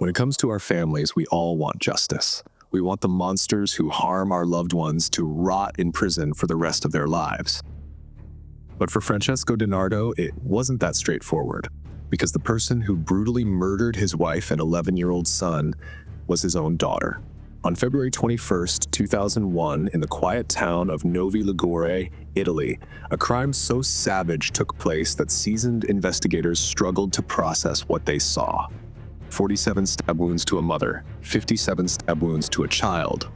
When it comes to our families, we all want justice. We want the monsters who harm our loved ones to rot in prison for the rest of their lives. But for Francesco DiNardo, it wasn't that straightforward, because the person who brutally murdered his wife and 11-year-old son was his own daughter. On February 21st, 2001, in the quiet town of Novi Ligure, Italy, a crime so savage took place that seasoned investigators struggled to process what they saw. 47 stab wounds to a mother, 57 stab wounds to a child,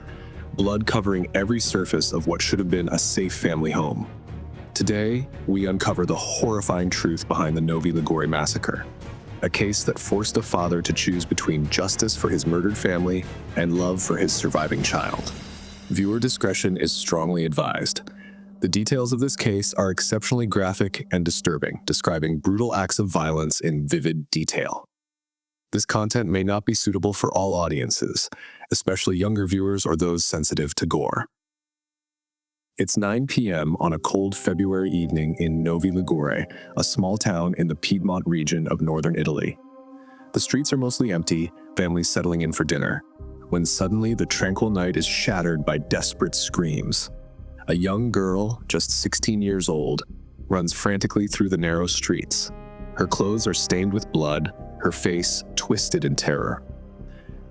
blood covering every surface of what should have been a safe family home. Today, we uncover the horrifying truth behind the Novi Ligure Massacre, a case that forced a father to choose between justice for his murdered family and love for his surviving child. Viewer discretion is strongly advised. The details of this case are exceptionally graphic and disturbing, describing brutal acts of violence in vivid detail. This content may not be suitable for all audiences, especially younger viewers or those sensitive to gore. It's 9 p.m. on a cold February evening in Novi Ligure, a small town in the Piedmont region of northern Italy. The streets are mostly empty, families settling in for dinner, when suddenly the tranquil night is shattered by desperate screams. A young girl, just 16 years old, runs frantically through the narrow streets. Her clothes are stained with blood, her face twisted in terror.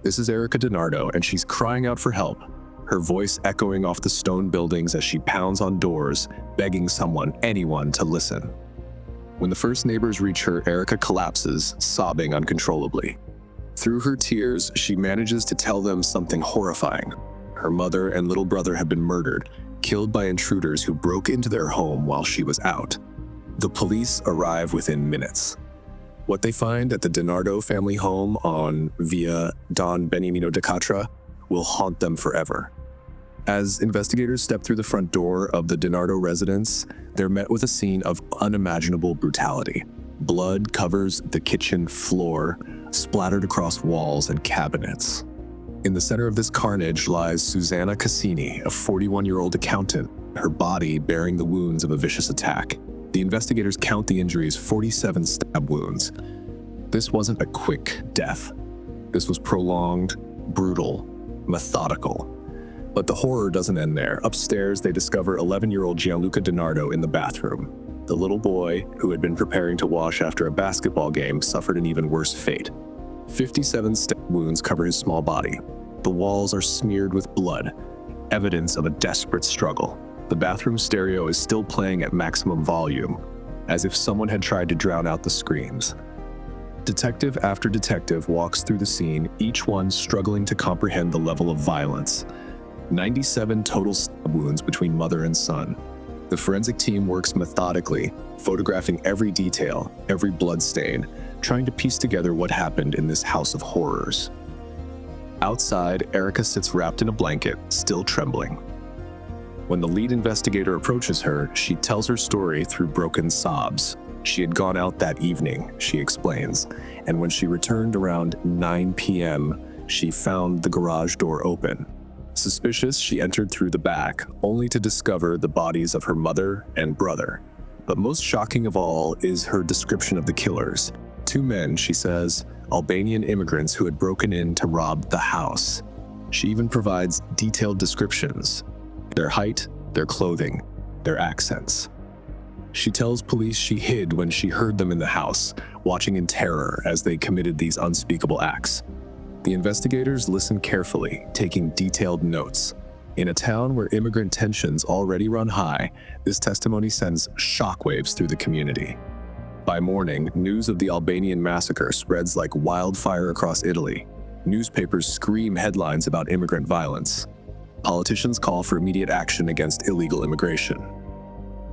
This is Ariane DiNardo, and she's crying out for help, her voice echoing off the stone buildings as she pounds on doors, begging someone, anyone, to listen. When the first neighbors reach her, Erica collapses, sobbing uncontrollably. Through her tears, she manages to tell them something horrifying. Her mother and little brother have been murdered, killed by intruders who broke into their home while she was out. The police arrive within minutes. What they find at the DiNardo family home on Via Don Beniamino de Catra will haunt them forever. As investigators step through the front door of the DiNardo residence, they're met with a scene of unimaginable brutality. Blood covers the kitchen floor, splattered across walls and cabinets. In the center of this carnage lies Susanna Cassini, a 41-year-old accountant, her body bearing the wounds of a vicious attack. The investigators count the injuries 47 stab wounds. This wasn't a quick death. This was prolonged, brutal, methodical. But the horror doesn't end there. Upstairs, they discover 11-year-old Gianluca DiNardo in the bathroom. The little boy, who had been preparing to wash after a basketball game, suffered an even worse fate. 57 stab wounds cover his small body. The walls are smeared with blood, evidence of a desperate struggle. The bathroom stereo is still playing at maximum volume, as if someone had tried to drown out the screams. Detective after detective walks through the scene, each one struggling to comprehend the level of violence. 97 total stab wounds between mother and son. The forensic team works methodically, photographing every detail, every blood stain, trying to piece together what happened in this house of horrors. Outside, Erica sits wrapped in a blanket, still trembling. When the lead investigator approaches her, she tells her story through broken sobs. She had gone out that evening, she explains, and when she returned around 9 p.m., she found the garage door open. Suspicious, she entered through the back, only to discover the bodies of her mother and brother. But most shocking of all is her description of the killers. 2 men, she says, Albanian immigrants who had broken in to rob the house. She even provides detailed descriptions: their height, their clothing, their accents. She tells police she hid when she heard them in the house, watching in terror as they committed these unspeakable acts. The investigators listen carefully, taking detailed notes. In a town where immigrant tensions already run high, this testimony sends shockwaves through the community. By morning, news of the Albanian massacre spreads like wildfire across Italy. Newspapers scream headlines about immigrant violence. Politicians call for immediate action against illegal immigration.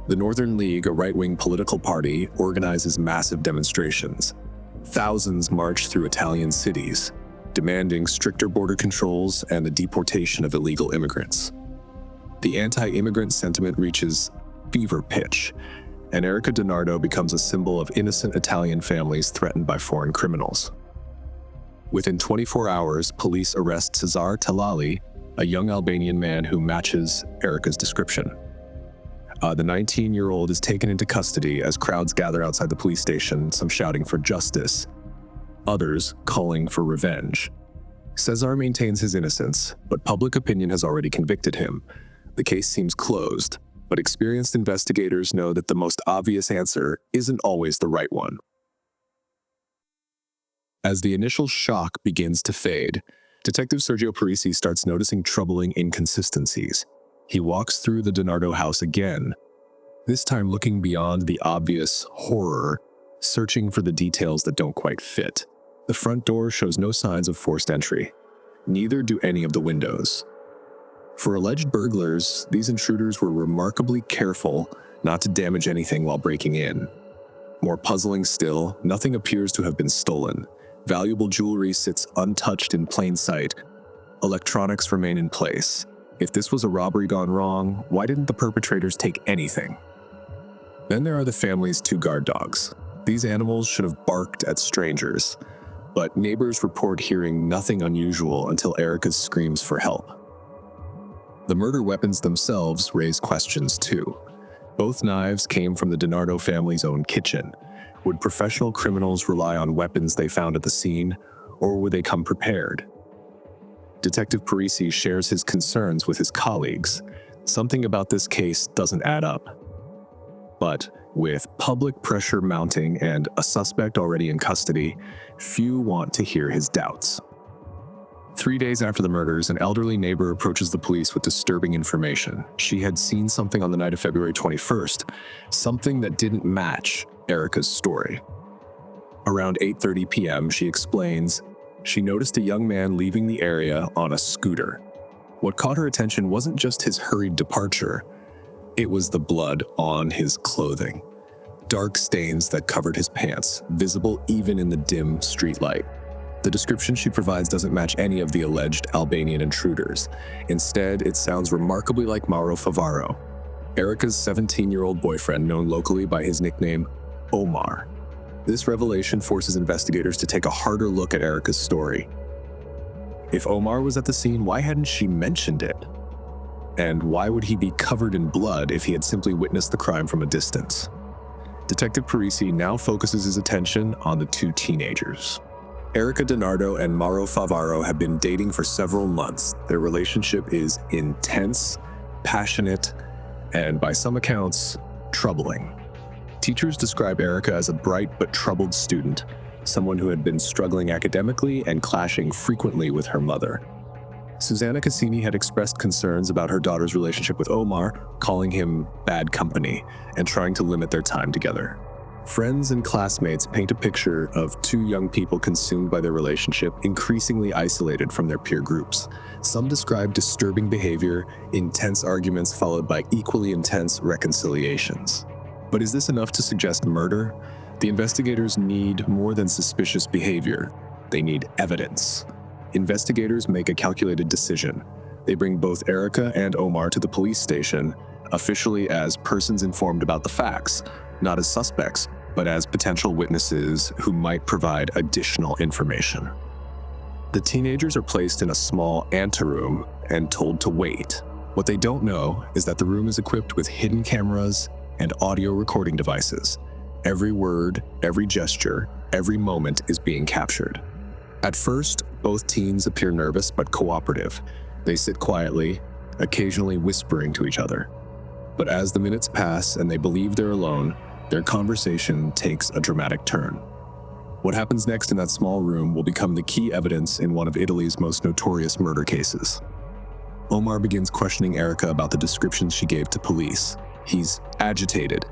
The Northern League, a right-wing political party, organizes massive demonstrations. Thousands march through Italian cities, demanding stricter border controls and the deportation of illegal immigrants. The anti-immigrant sentiment reaches fever pitch, and Ariane DiNardo becomes a symbol of innocent Italian families threatened by foreign criminals. Within 24 hours, police arrest Cesar Talali, a young Albanian man who matches Erica's description. The 19-year-old is taken into custody as crowds gather outside the police station, some shouting for justice. others calling for revenge. Cesar maintains his innocence, but public opinion has already convicted him. The case seems closed, but experienced investigators know that the most obvious answer isn't always the right one. As the initial shock begins to fade, Detective Sergio Parisi starts noticing troubling inconsistencies. He walks through the DiNardo house again, this time looking beyond the obvious horror, searching for the details that don't quite fit. The front door shows no signs of forced entry. Neither do any of the windows. For alleged burglars, these intruders were remarkably careful not to damage anything while breaking in. More puzzling still, nothing appears to have been stolen. Valuable jewelry sits untouched in plain sight. Electronics remain in place. If this was a robbery gone wrong, why didn't the perpetrators take anything? Then there are the family's 2 guard dogs. These animals should have barked at strangers, but neighbors report hearing nothing unusual until Erica's screams for help. The murder weapons themselves raise questions too. Both knives came from the DiNardo family's own kitchen. Would professional criminals rely on weapons they found at the scene, or would they come prepared? Detective Parisi shares his concerns with his colleagues. Something about this case doesn't add up. But with public pressure mounting and a suspect already in custody, few want to hear his doubts. 3 days after the murders, an elderly neighbor approaches the police with disturbing information. She had seen something on the night of February 21st, something that didn't match Erica's story. Around 8:30 p.m., she explains, she noticed a young man leaving the area on a scooter. What caught her attention wasn't just his hurried departure, it was the blood on his clothing. Dark stains that covered his pants, visible even in the dim streetlight. The description she provides doesn't match any of the alleged Albanian intruders. Instead, it sounds remarkably like Mauro Favaro, Erica's 17-year-old boyfriend known locally by his nickname, Omar. This revelation forces investigators to take a harder look at Erica's story. If Omar was at the scene, why hadn't she mentioned it? And why would he be covered in blood if he had simply witnessed the crime from a distance? Detective Parisi now focuses his attention on the 2 teenagers. Erica DiNardo and Mauro Favaro have been dating for several months. Their relationship is intense, passionate, and by some accounts, troubling. Teachers describe Erica as a bright but troubled student, someone who had been struggling academically and clashing frequently with her mother. Susanna Cassini had expressed concerns about her daughter's relationship with Omar, calling him bad company and trying to limit their time together. Friends and classmates paint a picture of 2 young people consumed by their relationship, increasingly isolated from their peer groups. Some describe disturbing behavior, intense arguments followed by equally intense reconciliations. But is this enough to suggest murder? The investigators need more than suspicious behavior. They need evidence. Investigators make a calculated decision. They bring both Erica and Omar to the police station, officially as persons informed about the facts, not as suspects, but as potential witnesses who might provide additional information. The teenagers are placed in a small anteroom and told to wait. What they don't know is that the room is equipped with hidden cameras and audio recording devices. Every word, every gesture, every moment is being captured. At first, both teens appear nervous but cooperative. They sit quietly, occasionally whispering to each other. But as the minutes pass and they believe they're alone, their conversation takes a dramatic turn. What happens next in that small room will become the key evidence in one of Italy's most notorious murder cases. Omar begins questioning Erica about the descriptions she gave to police. He's agitated.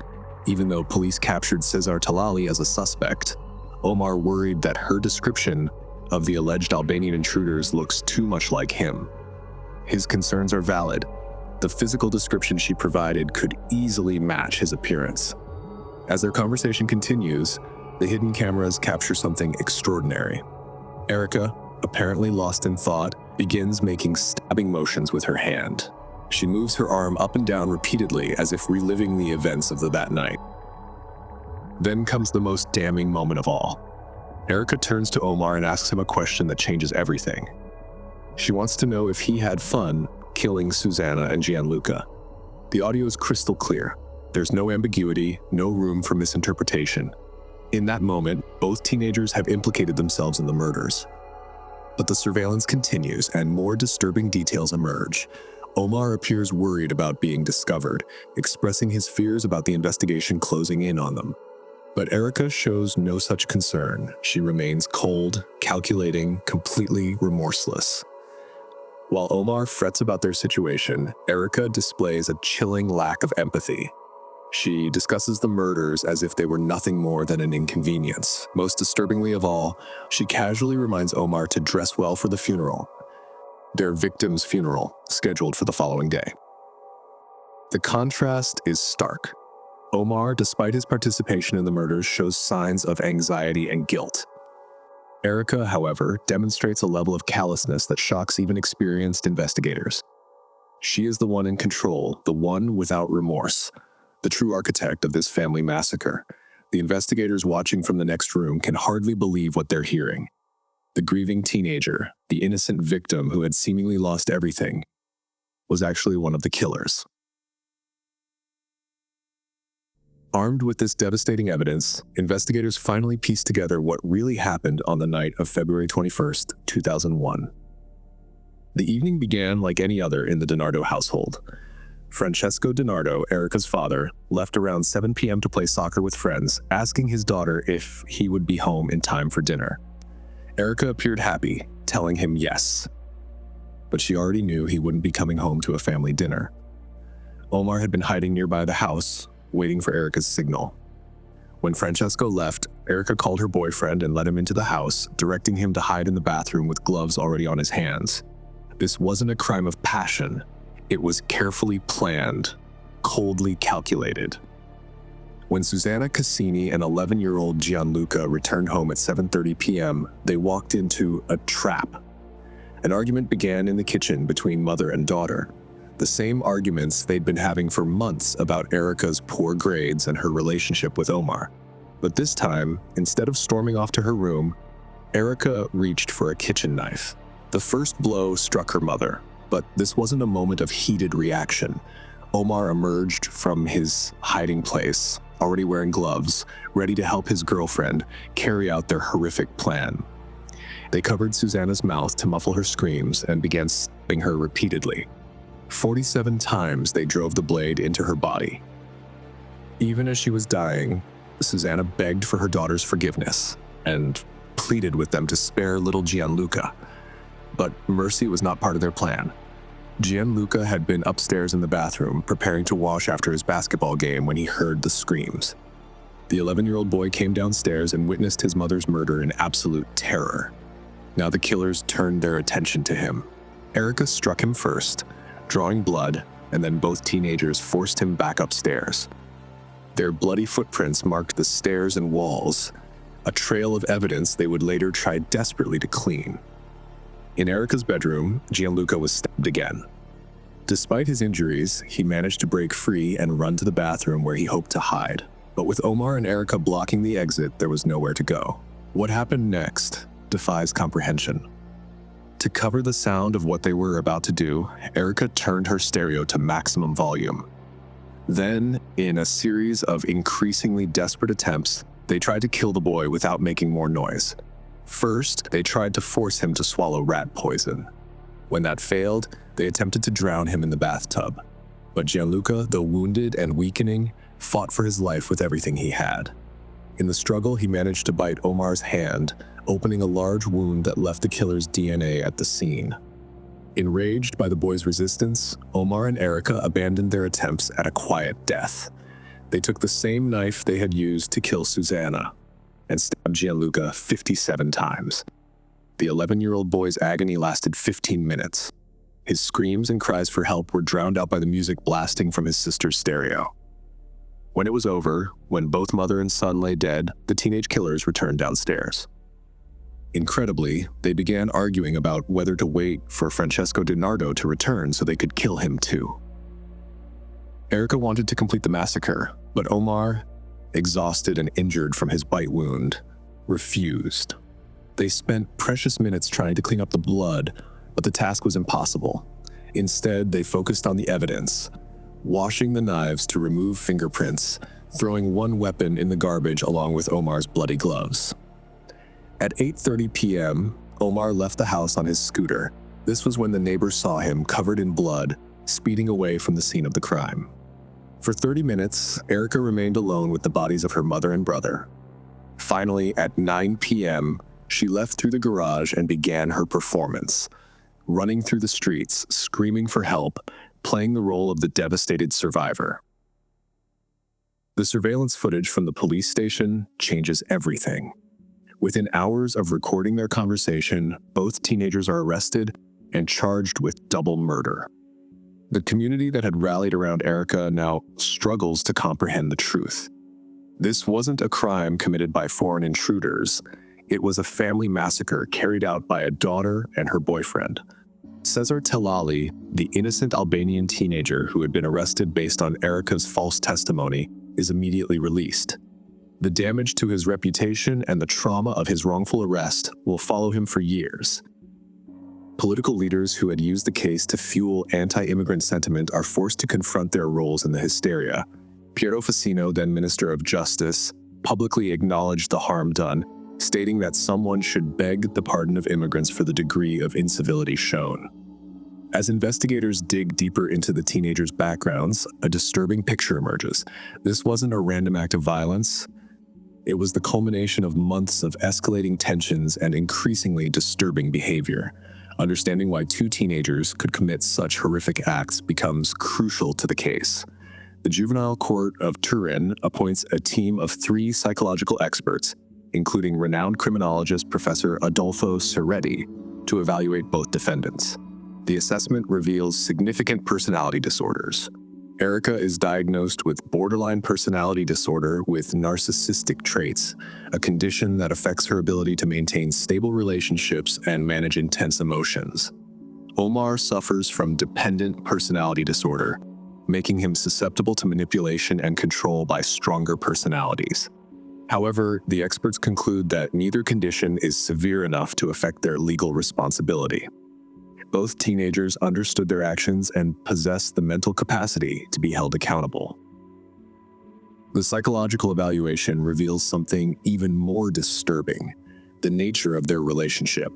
Even though police captured Cesar Talali as a suspect, Omar worried that her description of the alleged Albanian intruders looks too much like him. His concerns are valid. The physical description she provided could easily match his appearance. As their conversation continues, the hidden cameras capture something extraordinary. Erica, apparently lost in thought, begins making stabbing motions with her hand. She moves her arm up and down repeatedly as if reliving the events of that night. Then comes the most damning moment of all. Erica turns to Omar and asks him a question that changes everything. She wants to know if he had fun killing Susanna and Gianluca. The audio is crystal clear. There's no ambiguity, no room for misinterpretation. In that moment, both teenagers have implicated themselves in the murders. But the surveillance continues and more disturbing details emerge. Omar appears worried about being discovered, expressing his fears about the investigation closing in on them. But Erica shows no such concern. She remains cold, calculating, completely remorseless. While Omar frets about their situation, Erica displays a chilling lack of empathy. She discusses the murders as if they were nothing more than an inconvenience. Most disturbingly of all, she casually reminds Omar to dress well for the funeral, their victim's funeral, scheduled for the following day. The contrast is stark. Omar, despite his participation in the murders, shows signs of anxiety and guilt. Erica, however, demonstrates a level of callousness that shocks even experienced investigators. She is the one in control, the one without remorse, the true architect of this family massacre. The investigators watching from the next room can hardly believe what they're hearing. The grieving teenager, the innocent victim who had seemingly lost everything, was actually one of the killers. Armed with this devastating evidence, investigators finally pieced together what really happened on the night of February 21st, 2001. The evening began like any other in the DiNardo household. Francesco DiNardo, Erica's father, left around 7 p.m. to play soccer with friends, asking his daughter if he would be home in time for dinner. Erica appeared happy, telling him yes. But she already knew he wouldn't be coming home to a family dinner. Omar had been hiding nearby the house, waiting for Erica's signal. When Francesco left, Erica called her boyfriend and let him into the house, directing him to hide in the bathroom with gloves already on his hands. This wasn't a crime of passion. It was carefully planned, coldly calculated. When Susanna Cassini and 11-year-old Gianluca returned home at 7:30 p.m., they walked into a trap. An argument began in the kitchen between mother and daughter. The same arguments they'd been having for months about Erica's poor grades and her relationship with Omar. But this time, instead of storming off to her room, Erica reached for a kitchen knife. The first blow struck her mother, but this wasn't a moment of heated reaction. Omar emerged from his hiding place, already wearing gloves, ready to help his girlfriend carry out their horrific plan. They covered Susanna's mouth to muffle her screams and began stabbing her repeatedly. 47 times they drove the blade into her body. Even as she was dying, Susanna begged for her daughter's forgiveness and pleaded with them to spare little Gianluca. But mercy was not part of their plan. Gianluca had been upstairs in the bathroom, preparing to wash after his basketball game when he heard the screams. The 11-year-old boy came downstairs and witnessed his mother's murder in absolute terror. Now the killers turned their attention to him. Erica struck him first, drawing blood, and then both teenagers forced him back upstairs. Their bloody footprints marked the stairs and walls, a trail of evidence they would later try desperately to clean. In Erica's bedroom, Gianluca was stabbed again. Despite his injuries, he managed to break free and run to the bathroom where he hoped to hide. But with Omar and Erica blocking the exit, there was nowhere to go. What happened next defies comprehension. To cover the sound of what they were about to do, Erica turned her stereo to maximum volume. Then, in a series of increasingly desperate attempts, they tried to kill the boy without making more noise. First, they tried to force him to swallow rat poison. When that failed, they attempted to drown him in the bathtub. But Gianluca, though wounded and weakening, fought for his life with everything he had. In the struggle, he managed to bite Omar's hand, opening a large wound that left the killer's DNA at the scene. Enraged by the boy's resistance, Omar and Erica abandoned their attempts at a quiet death. They took the same knife they had used to kill Susanna and stabbed Gianluca 57 times. The 11-year-old boy's agony lasted 15 minutes. His screams and cries for help were drowned out by the music blasting from his sister's stereo. When it was over, when both mother and son lay dead, the teenage killers returned downstairs. Incredibly, they began arguing about whether to wait for Francesco DiNardo to return so they could kill him too. Erica wanted to complete the massacre, but Omar, exhausted and injured from his bite wound, refused. They spent precious minutes trying to clean up the blood, but the task was impossible. Instead, they focused on the evidence, washing the knives to remove fingerprints, throwing one weapon in the garbage along with Omar's bloody gloves. At 8:30 p.m., Omar left the house on his scooter. This was when the neighbors saw him covered in blood, speeding away from the scene of the crime. For 30 minutes, Erica remained alone with the bodies of her mother and brother. Finally, at 9 p.m., she left through the garage and began her performance, running through the streets, screaming for help, playing the role of the devastated survivor. The surveillance footage from the police station changes everything. Within hours of recording their conversation, both teenagers are arrested and charged with double murder. The community that had rallied around Erica now struggles to comprehend the truth. This wasn't a crime committed by foreign intruders. It was a family massacre carried out by a daughter and her boyfriend. Cesar Tellali, the innocent Albanian teenager who had been arrested based on Erica's false testimony, is immediately released. The damage to his reputation and the trauma of his wrongful arrest will follow him for years. Political leaders who had used the case to fuel anti-immigrant sentiment are forced to confront their roles in the hysteria. Piero Fassino, then Minister of Justice, publicly acknowledged the harm done, stating that someone should beg the pardon of immigrants for the degree of incivility shown. As investigators dig deeper into the teenagers' backgrounds, a disturbing picture emerges. This wasn't a random act of violence. It was the culmination of months of escalating tensions and increasingly disturbing behavior. Understanding why two teenagers could commit such horrific acts becomes crucial to the case. The Juvenile Court of Turin appoints a team of 3 psychological experts, including renowned criminologist Professor Adolfo Ceretti, to evaluate both defendants. The assessment reveals significant personality disorders. Erica is diagnosed with borderline personality disorder with narcissistic traits, a condition that affects her ability to maintain stable relationships and manage intense emotions. Omar suffers from dependent personality disorder, making him susceptible to manipulation and control by stronger personalities. However, the experts conclude that neither condition is severe enough to affect their legal responsibility. Both teenagers understood their actions and possessed the mental capacity to be held accountable. The psychological evaluation reveals something even more disturbing: the nature of their relationship.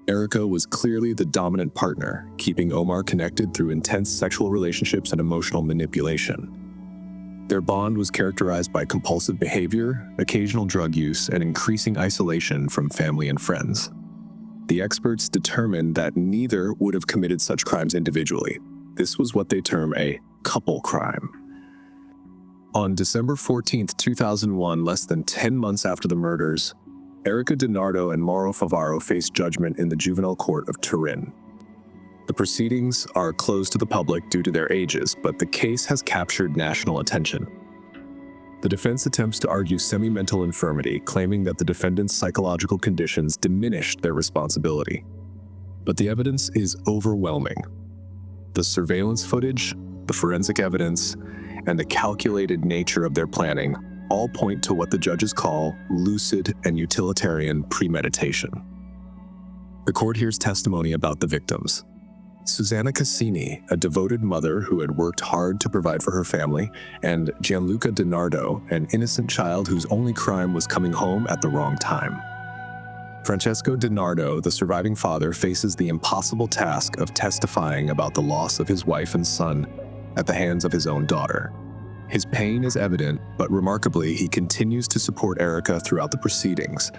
Erica was clearly the dominant partner, keeping Omar connected through intense sexual relationships and emotional manipulation. Their bond was characterized by compulsive behavior, occasional drug use, and increasing isolation from family and friends. The experts determined that neither would have committed such crimes individually. This was what they term a couple crime. On December 14, 2001, less than 10 months after the murders, Erica DiNardo and Mauro Favaro faced judgment in the Juvenile Court of Turin. The proceedings are closed to the public due to their ages, but the case has captured national attention. The defense attempts to argue semi-mental infirmity, claiming that the defendants' psychological conditions diminished their responsibility. But the evidence is overwhelming. The surveillance footage, the forensic evidence, and the calculated nature of their planning all point to what the judges call lucid and utilitarian premeditation. The court hears testimony about the victims. Susanna Cassini, a devoted mother who had worked hard to provide for her family, and Gianluca DiNardo, an innocent child whose only crime was coming home at the wrong time. Francesco DiNardo, the surviving father, faces the impossible task of testifying about the loss of his wife and son at the hands of his own daughter. His pain is evident, but remarkably, he continues to support Erica throughout the proceedings.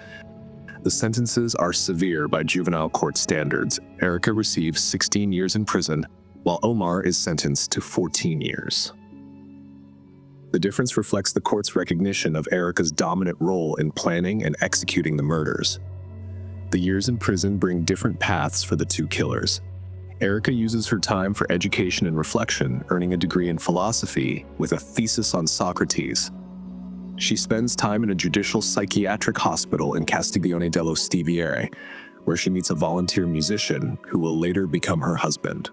The sentences are severe by juvenile court standards. Erica receives 16 years in prison, while Omar is sentenced to 14 years. The difference reflects the court's recognition of Erica's dominant role in planning and executing the murders. The years in prison bring different paths for the two killers. Erica uses her time for education and reflection, earning a degree in philosophy with a thesis on Socrates. She spends time in a judicial psychiatric hospital in Castiglione dello Stiviere, where she meets a volunteer musician who will later become her husband.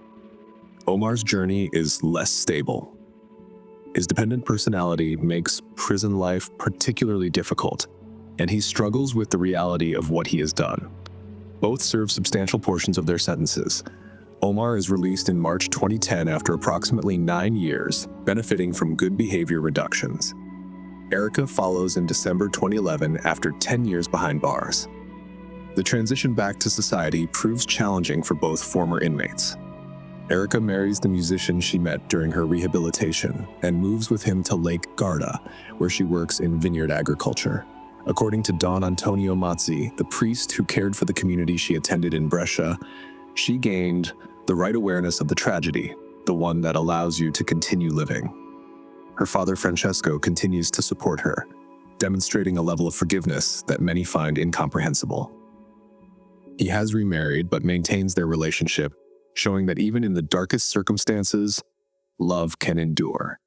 Omar's journey is less stable. His dependent personality makes prison life particularly difficult, and he struggles with the reality of what he has done. Both serve substantial portions of their sentences. Omar is released in March 2010 after approximately 9 years, benefiting from good behavior reductions. Erica follows in December 2011 after 10 years behind bars. The transition back to society proves challenging for both former inmates. Erica marries the musician she met during her rehabilitation and moves with him to Lake Garda, where she works in vineyard agriculture. According to Don Antonio Mazzi, the priest who cared for the community she attended in Brescia, she gained the right awareness of the tragedy, the one that allows you to continue living. Her father Francesco continues to support her, demonstrating a level of forgiveness that many find incomprehensible. He has remarried but maintains their relationship, showing that even in the darkest circumstances, love can endure.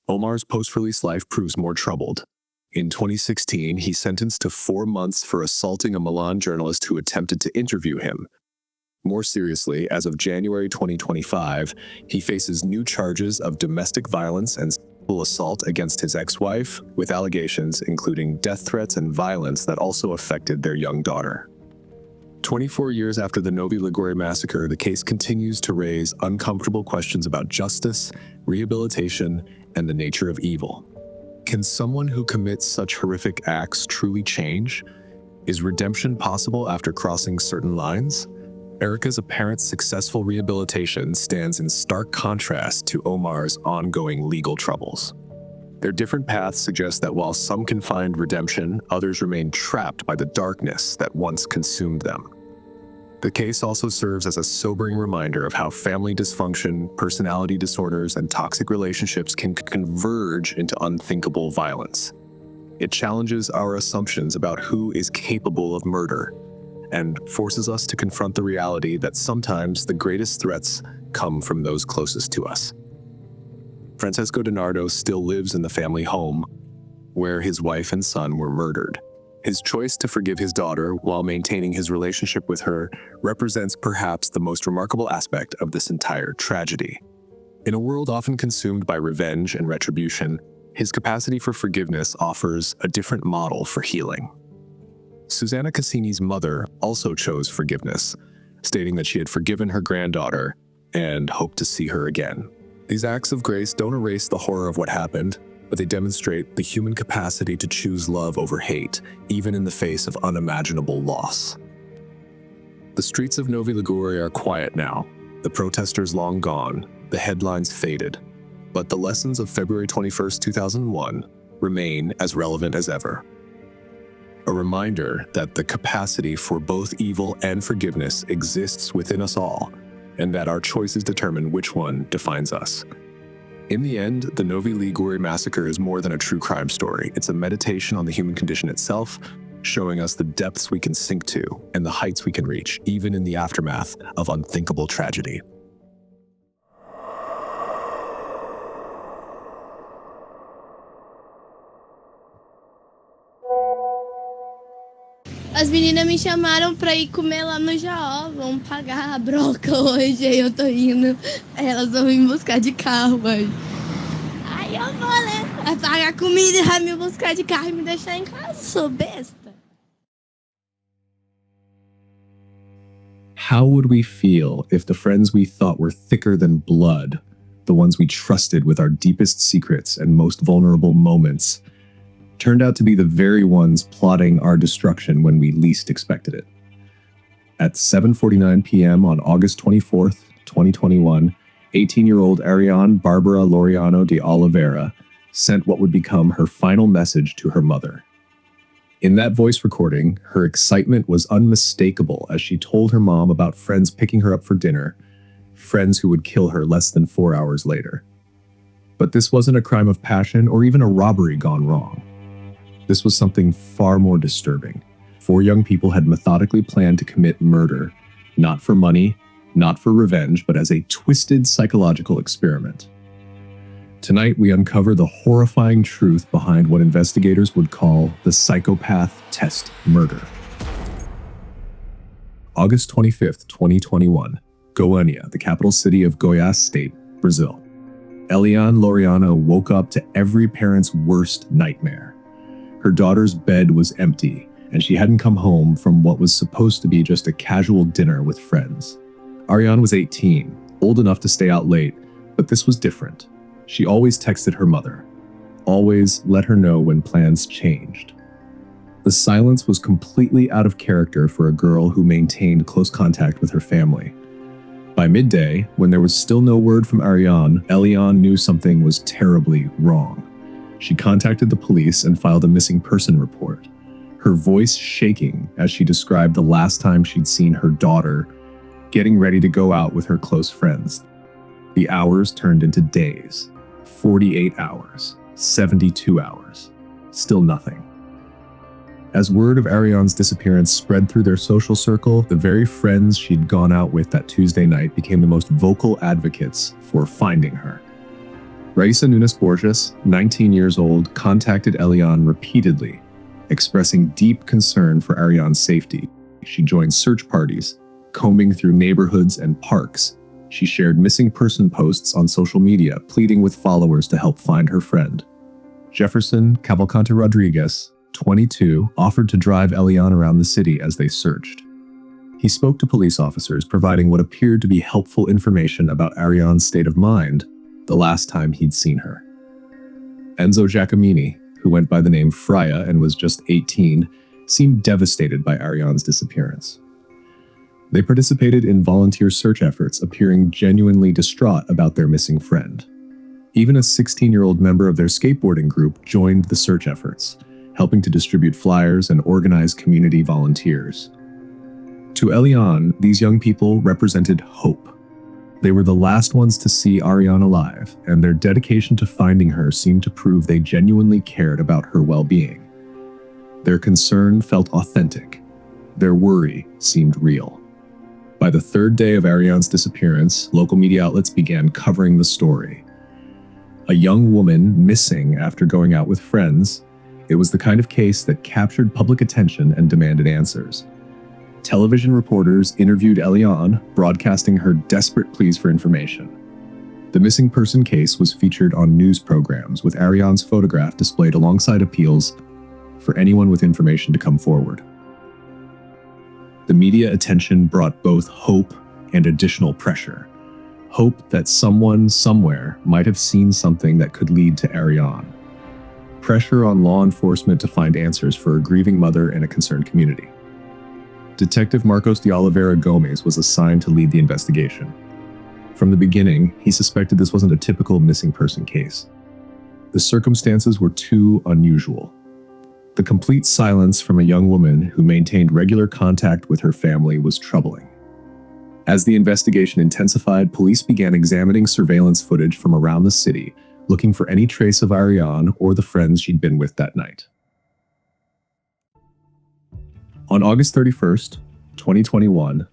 Omar's post-release life proves more troubled. In 2016, he's sentenced to 4 months for assaulting a Milan journalist who attempted to interview him. More seriously, as of January 2025, he faces new charges of domestic violence and sexual assault against his ex-wife, with allegations including death threats and violence that also affected their young daughter. 24 years after the Novi Ligure Massacre, the case continues to raise uncomfortable questions about justice, rehabilitation, and the nature of evil. Can someone who commits such horrific acts truly change? Is redemption possible after crossing certain lines? Erica's apparent successful rehabilitation stands in stark contrast to Omar's ongoing legal troubles. Their different paths suggest that while some can find redemption, others remain trapped by the darkness that once consumed them. The case also serves as a sobering reminder of how family dysfunction, personality disorders, and toxic relationships can converge into unthinkable violence. It challenges our assumptions about who is capable of murder, and forces us to confront the reality that sometimes the greatest threats come from those closest to us. Francesco DiNardo still lives in the family home, where his wife and son were murdered. His choice to forgive his daughter while maintaining his relationship with her represents perhaps the most remarkable aspect of this entire tragedy. In a world often consumed by revenge and retribution, his capacity for forgiveness offers a different model for healing. Susanna Cassini's mother also chose forgiveness, stating that she had forgiven her granddaughter and hoped to see her again. These acts of grace don't erase the horror of what happened, but they demonstrate the human capacity to choose love over hate, even in the face of unimaginable loss. The streets of Novi Ligure are quiet now, the protesters long gone, the headlines faded, but the lessons of February 21, 2001 remain as relevant as ever. A reminder that the capacity for both evil and forgiveness exists within us all, and that our choices determine which one defines us. In the end, the Novi Ligure Massacre is more than a true crime story. It's a meditation on the human condition itself, showing us the depths we can sink to and the heights we can reach, even in the aftermath of unthinkable tragedy. As meninas me chamaram pra ir comer lá no Jaó. Vamos pagar a broca hoje. Aí eu tô indo. Elas vão me buscar de carro, mãe. Aí eu vou, né? Vai pagar comida e vai me buscar de carro e me deixar em casa. Sou besta. How would we feel if the friends we thought were thicker than blood, the ones we trusted with our deepest secrets and most vulnerable moments, turned out to be the very ones plotting our destruction when we least expected it? At 7:49 p.m. on August 24th, 2021, 18-year-old Ariane Bárbara Laureano de Oliveira sent what would become her final message to her mother. In that voice recording, her excitement was unmistakable as she told her mom about friends picking her up for dinner, friends who would kill her less than 4 hours later. But this wasn't a crime of passion or even a robbery gone wrong. This was something far more disturbing. 4 young people had methodically planned to commit murder, not for money, not for revenge, but as a twisted psychological experiment. Tonight, we uncover the horrifying truth behind what investigators would call the psychopath test murder. August 25th, 2021, Goiânia, the capital city of Goiás State, Brazil. Ariane Laureano woke up to every parent's worst nightmare. Her daughter's bed was empty, and she hadn't come home from what was supposed to be just a casual dinner with friends. Ariane was 18, old enough to stay out late, but this was different. She always texted her mother, always let her know when plans changed. The silence was completely out of character for a girl who maintained close contact with her family. By midday, when there was still no word from Ariane, Eliane knew something was terribly wrong. She contacted the police and filed a missing person report, her voice shaking as she described the last time she'd seen her daughter getting ready to go out with her close friends. The hours turned into days, 48 hours, 72 hours, still nothing. As word of Ariane's disappearance spread through their social circle, the very friends she'd gone out with that Tuesday night became the most vocal advocates for finding her. Raisa Nunes Borges, 19 years old, contacted Eliane repeatedly, expressing deep concern for Ariane's safety. She joined search parties, combing through neighborhoods and parks. She shared missing person posts on social media, pleading with followers to help find her friend. Jefferson Cavalcante Rodriguez, 22, offered to drive Eliane around the city as they searched. He spoke to police officers, providing what appeared to be helpful information about Ariane's state of mind the last time he'd seen her. Enzo Giacomini, who went by the name Freya and was just 18, seemed devastated by Ariane's disappearance. They participated in volunteer search efforts, appearing genuinely distraught about their missing friend. Even a 16-year-old member of their skateboarding group joined the search efforts, helping to distribute flyers and organize community volunteers. To Eliane, these young people represented hope. They were the last ones to see Ariane alive, and their dedication to finding her seemed to prove they genuinely cared about her well-being. Their concern felt authentic. Their worry seemed real. By the third day of Ariane's disappearance, local media outlets began covering the story. A young woman missing after going out with friends, it was the kind of case that captured public attention and demanded answers. Television reporters interviewed Eliane, broadcasting her desperate pleas for information. The missing person case was featured on news programs, with Ariane's photograph displayed alongside appeals for anyone with information to come forward. The media attention brought both hope and additional pressure. Hope that someone somewhere might have seen something that could lead to Ariane. Pressure on law enforcement to find answers for a grieving mother and a concerned community. Detective Marcos de Oliveira Gomes was assigned to lead the investigation. From the beginning, he suspected this wasn't a typical missing person case. The circumstances were too unusual. The complete silence from a young woman who maintained regular contact with her family was troubling. As the investigation intensified, police began examining surveillance footage from around the city, looking for any trace of Ariane or the friends she'd been with that night. On August 31st, 2021,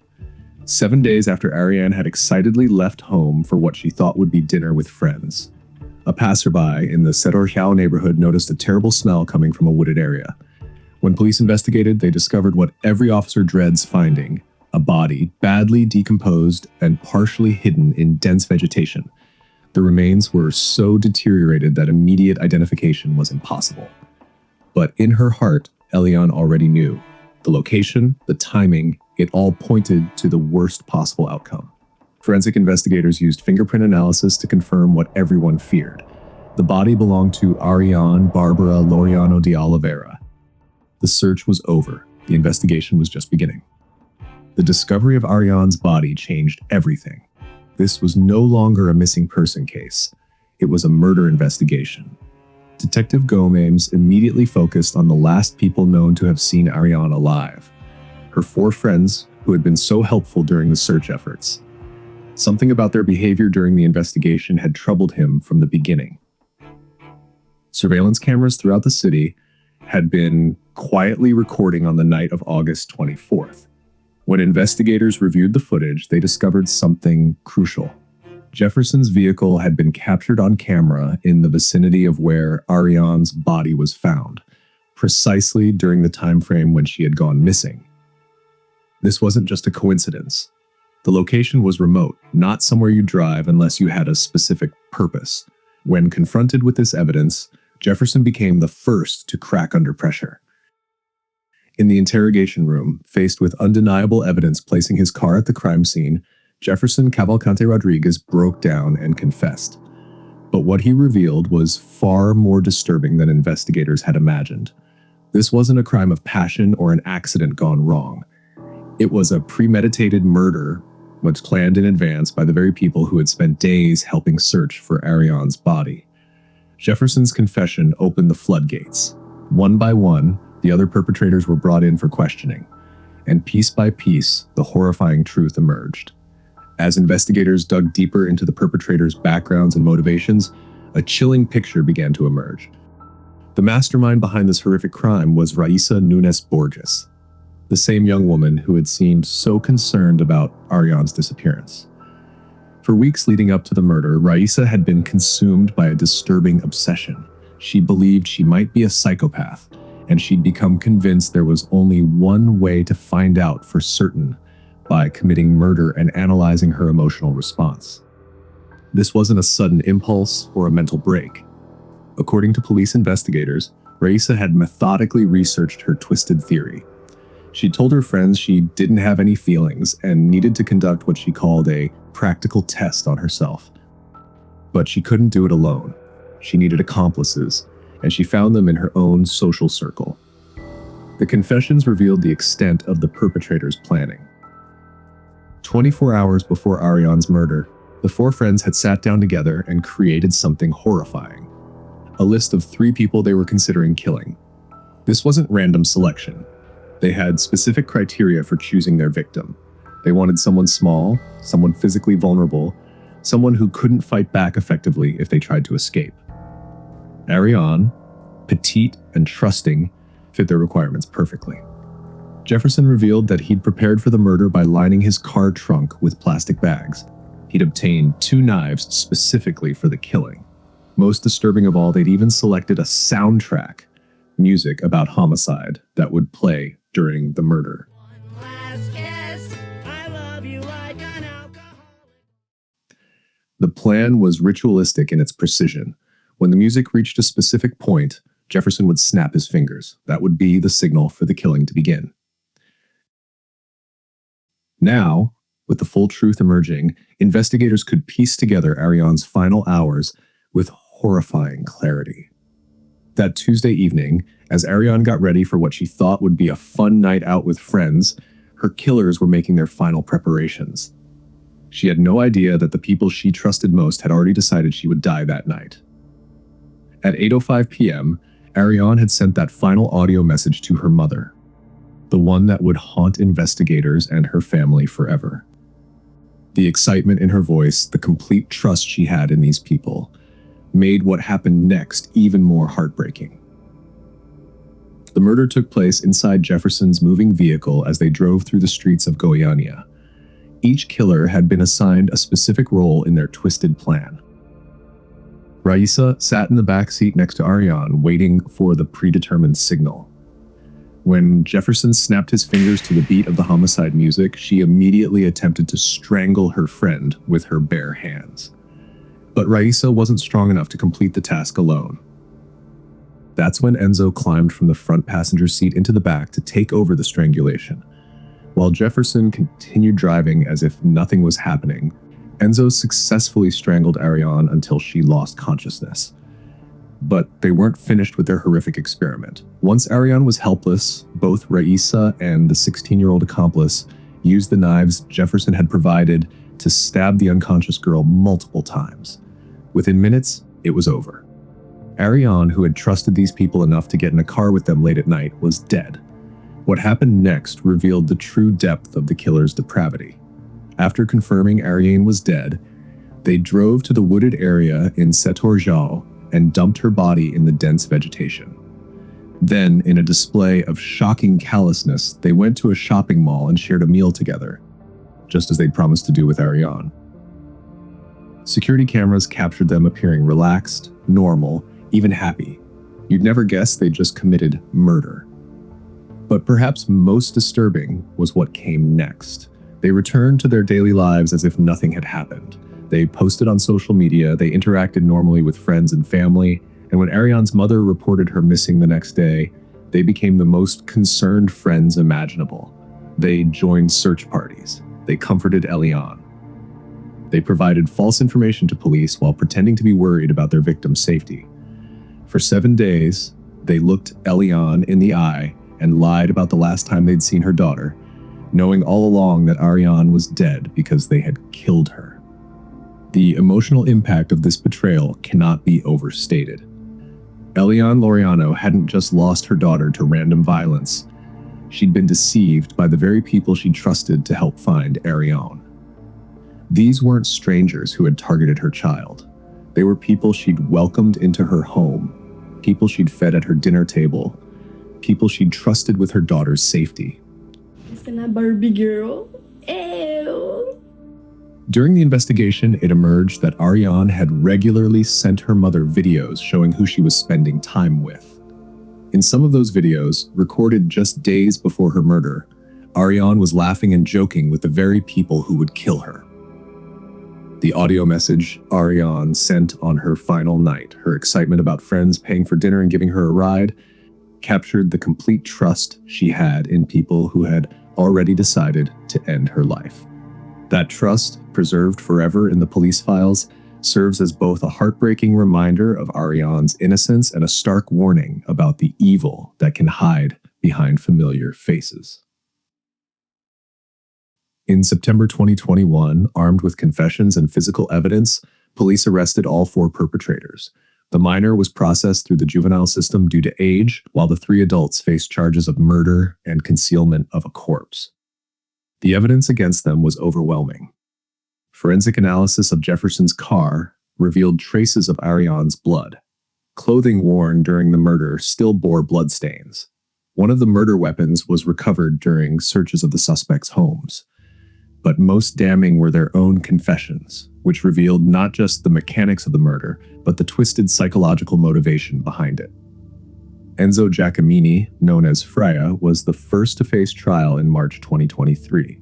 7 days after Ariane had excitedly left home for what she thought would be dinner with friends, a passerby in the Cerro neighborhood noticed a terrible smell coming from a wooded area. When police investigated, they discovered what every officer dreads finding: a body badly decomposed and partially hidden in dense vegetation. The remains were so deteriorated that immediate identification was impossible. But in her heart, Eliane already knew. The location, the timing, it all pointed to the worst possible outcome. Forensic investigators used fingerprint analysis to confirm what everyone feared. The body belonged to Ariane Bárbara Laureano de Oliveira. The search was over. The investigation was just beginning. The discovery of Ariane's body changed everything. This was no longer a missing person case. It was a murder investigation. Detective Gomes immediately focused on the last people known to have seen Ariane alive, her 4 friends who had been so helpful during the search efforts. Something about their behavior during the investigation had troubled him from the beginning. Surveillance cameras throughout the city had been quietly recording on the night of August 24th. When investigators reviewed the footage, they discovered something crucial. Jefferson's vehicle had been captured on camera in the vicinity of where Ariane's body was found, precisely during the time frame when she had gone missing. This wasn't just a coincidence. The location was remote, not somewhere you drive unless you had a specific purpose. When confronted with this evidence, Jefferson became the first to crack under pressure. In the interrogation room, faced with undeniable evidence placing his car at the crime scene, Jefferson Cavalcante Rodriguez broke down and confessed. But what he revealed was far more disturbing than investigators had imagined. This wasn't a crime of passion or an accident gone wrong. It was a premeditated murder, which planned in advance by the very people who had spent days helping search for Ariane's body. Jefferson's confession opened the floodgates. One by one, the other perpetrators were brought in for questioning, and piece by piece, the horrifying truth emerged. As investigators dug deeper into the perpetrators' backgrounds and motivations, a chilling picture began to emerge. The mastermind behind this horrific crime was Raisa Nunes Borges, the same young woman who had seemed so concerned about Ariane's disappearance. For weeks leading up to the murder, Raisa had been consumed by a disturbing obsession. She believed she might be a psychopath, and she'd become convinced there was only one way to find out for certain: by committing murder and analyzing her emotional response. This wasn't a sudden impulse or a mental break. According to police investigators, Raisa had methodically researched her twisted theory. She told her friends she didn't have any feelings and needed to conduct what she called a practical test on herself. But she couldn't do it alone. She needed accomplices, and she found them in her own social circle. The confessions revealed the extent of the perpetrator's planning. 24 hours before Ariane's murder, the four friends had sat down together and created something horrifying: a list of 3 people they were considering killing. This wasn't random selection. They had specific criteria for choosing their victim. They wanted someone small, someone physically vulnerable, someone who couldn't fight back effectively if they tried to escape. Ariane, petite and trusting, fit their requirements perfectly. Jefferson revealed that he'd prepared for the murder by lining his car trunk with plastic bags. He'd obtained 2 knives specifically for the killing. Most disturbing of all, they'd even selected a soundtrack, music about homicide, that would play during the murder. The plan was ritualistic in its precision. When the music reached a specific point, Jefferson would snap his fingers. That would be the signal for the killing to begin. Now, with the full truth emerging, investigators could piece together Ariane's final hours with horrifying clarity. That Tuesday evening, as Ariane got ready for what she thought would be a fun night out with friends, her killers were making their final preparations. She had no idea that the people she trusted most had already decided she would die that night. At 8:05 p.m., Ariane had sent that final audio message to her mother, the one that would haunt investigators and her family forever. The excitement in her voice, the complete trust she had in these people, made what happened next even more heartbreaking. The murder took place inside Jefferson's moving vehicle as they drove through the streets of Goiânia. Each killer had been assigned a specific role in their twisted plan. Raisa sat in the back seat next to Ariane, waiting for the predetermined signal. When Jefferson snapped his fingers to the beat of the homicide music, she immediately attempted to strangle her friend with her bare hands. But Raisa wasn't strong enough to complete the task alone. That's when Enzo climbed from the front passenger seat into the back to take over the strangulation. While Jefferson continued driving as if nothing was happening, Enzo successfully strangled Ariane until she lost consciousness. But they weren't finished with their horrific experiment. Once Ariane was helpless, both Raisa and the 16-year-old accomplice used the knives Jefferson had provided to stab the unconscious girl multiple times. Within minutes, it was over. Ariane, who had trusted these people enough to get in a car with them late at night, was dead. What happened next revealed the true depth of the killer's depravity. After confirming Ariane was dead, they drove to the wooded area in Setorjal and dumped her body in the dense vegetation. Then, in a display of shocking callousness, they went to a shopping mall and shared a meal together, just as they'd promised to do with Ariane. Security cameras captured them appearing relaxed, normal, even happy. You'd never guess they'd just committed murder. But perhaps most disturbing was what came next. They returned to their daily lives as if nothing had happened. They posted on social media, they interacted normally with friends and family, and when Ariane's mother reported her missing the next day, they became the most concerned friends imaginable. They joined search parties. They comforted Eliane. They provided false information to police while pretending to be worried about their victim's safety. For 7 days, they looked Eliane in the eye and lied about the last time they'd seen her daughter, knowing all along that Ariane was dead because they had killed her. The emotional impact of this betrayal cannot be overstated. Eliane Laureano hadn't just lost her daughter to random violence. She'd been deceived by the very people she trusted to help find Ariane. These weren't strangers who had targeted her child. They were people she'd welcomed into her home, people she'd fed at her dinner table, people she'd trusted with her daughter's safety. Listen, a Barbie girl. Ew. During the investigation, it emerged that Ariane had regularly sent her mother videos showing who she was spending time with. In some of those videos, recorded just days before her murder, Ariane was laughing and joking with the very people who would kill her. The audio message Ariane sent on her final night, her excitement about friends paying for dinner and giving her a ride, captured the complete trust she had in people who had already decided to end her life. That trust, preserved forever in the police files, serves as both a heartbreaking reminder of Ariane's innocence and a stark warning about the evil that can hide behind familiar faces. In September 2021, armed with confessions and physical evidence, police arrested all 4 perpetrators. The minor was processed through the juvenile system due to age, while the 3 adults faced charges of murder and concealment of a corpse. The evidence against them was overwhelming. Forensic analysis of Jefferson's car revealed traces of Ariane's blood. Clothing worn during the murder still bore bloodstains. One of the murder weapons was recovered during searches of the suspects' homes. But most damning were their own confessions, which revealed not just the mechanics of the murder, but the twisted psychological motivation behind it. Enzo Giacomini, known as Freya, was the first to face trial in March 2023.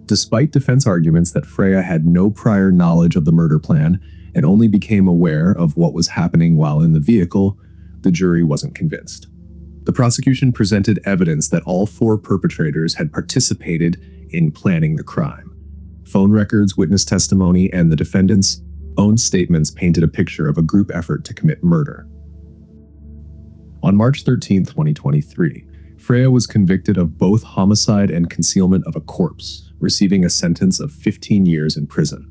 Despite defense arguments that Freya had no prior knowledge of the murder plan and only became aware of what was happening while in the vehicle, the jury wasn't convinced. The prosecution presented evidence that all 4 perpetrators had participated in planning the crime. Phone records, witness testimony, and the defendants' own statements painted a picture of a group effort to commit murder. On March 13, 2023, Freya was convicted of both homicide and concealment of a corpse, receiving a sentence of 15 years in prison.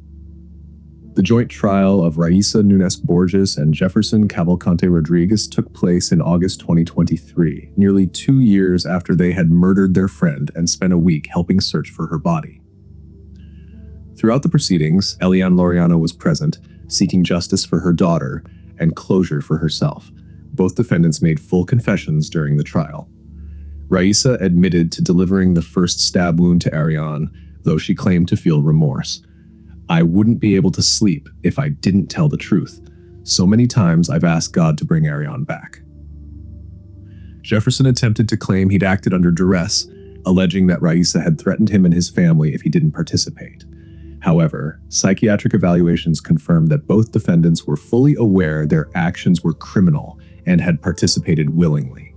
The joint trial of Raisa Nunes Borges and Jefferson Cavalcante Rodriguez took place in August 2023, nearly 2 years after they had murdered their friend and spent a week helping search for her body. Throughout the proceedings, Eliane Laureano was present, seeking justice for her daughter and closure for herself. Both defendants made full confessions during the trial. Raisa admitted to delivering the first stab wound to Ariane, though she claimed to feel remorse. "I wouldn't be able to sleep if I didn't tell the truth. So many times I've asked God to bring Ariane back." Jefferson attempted to claim he'd acted under duress, alleging that Raisa had threatened him and his family if he didn't participate. However, psychiatric evaluations confirmed that both defendants were fully aware their actions were criminal and had participated willingly.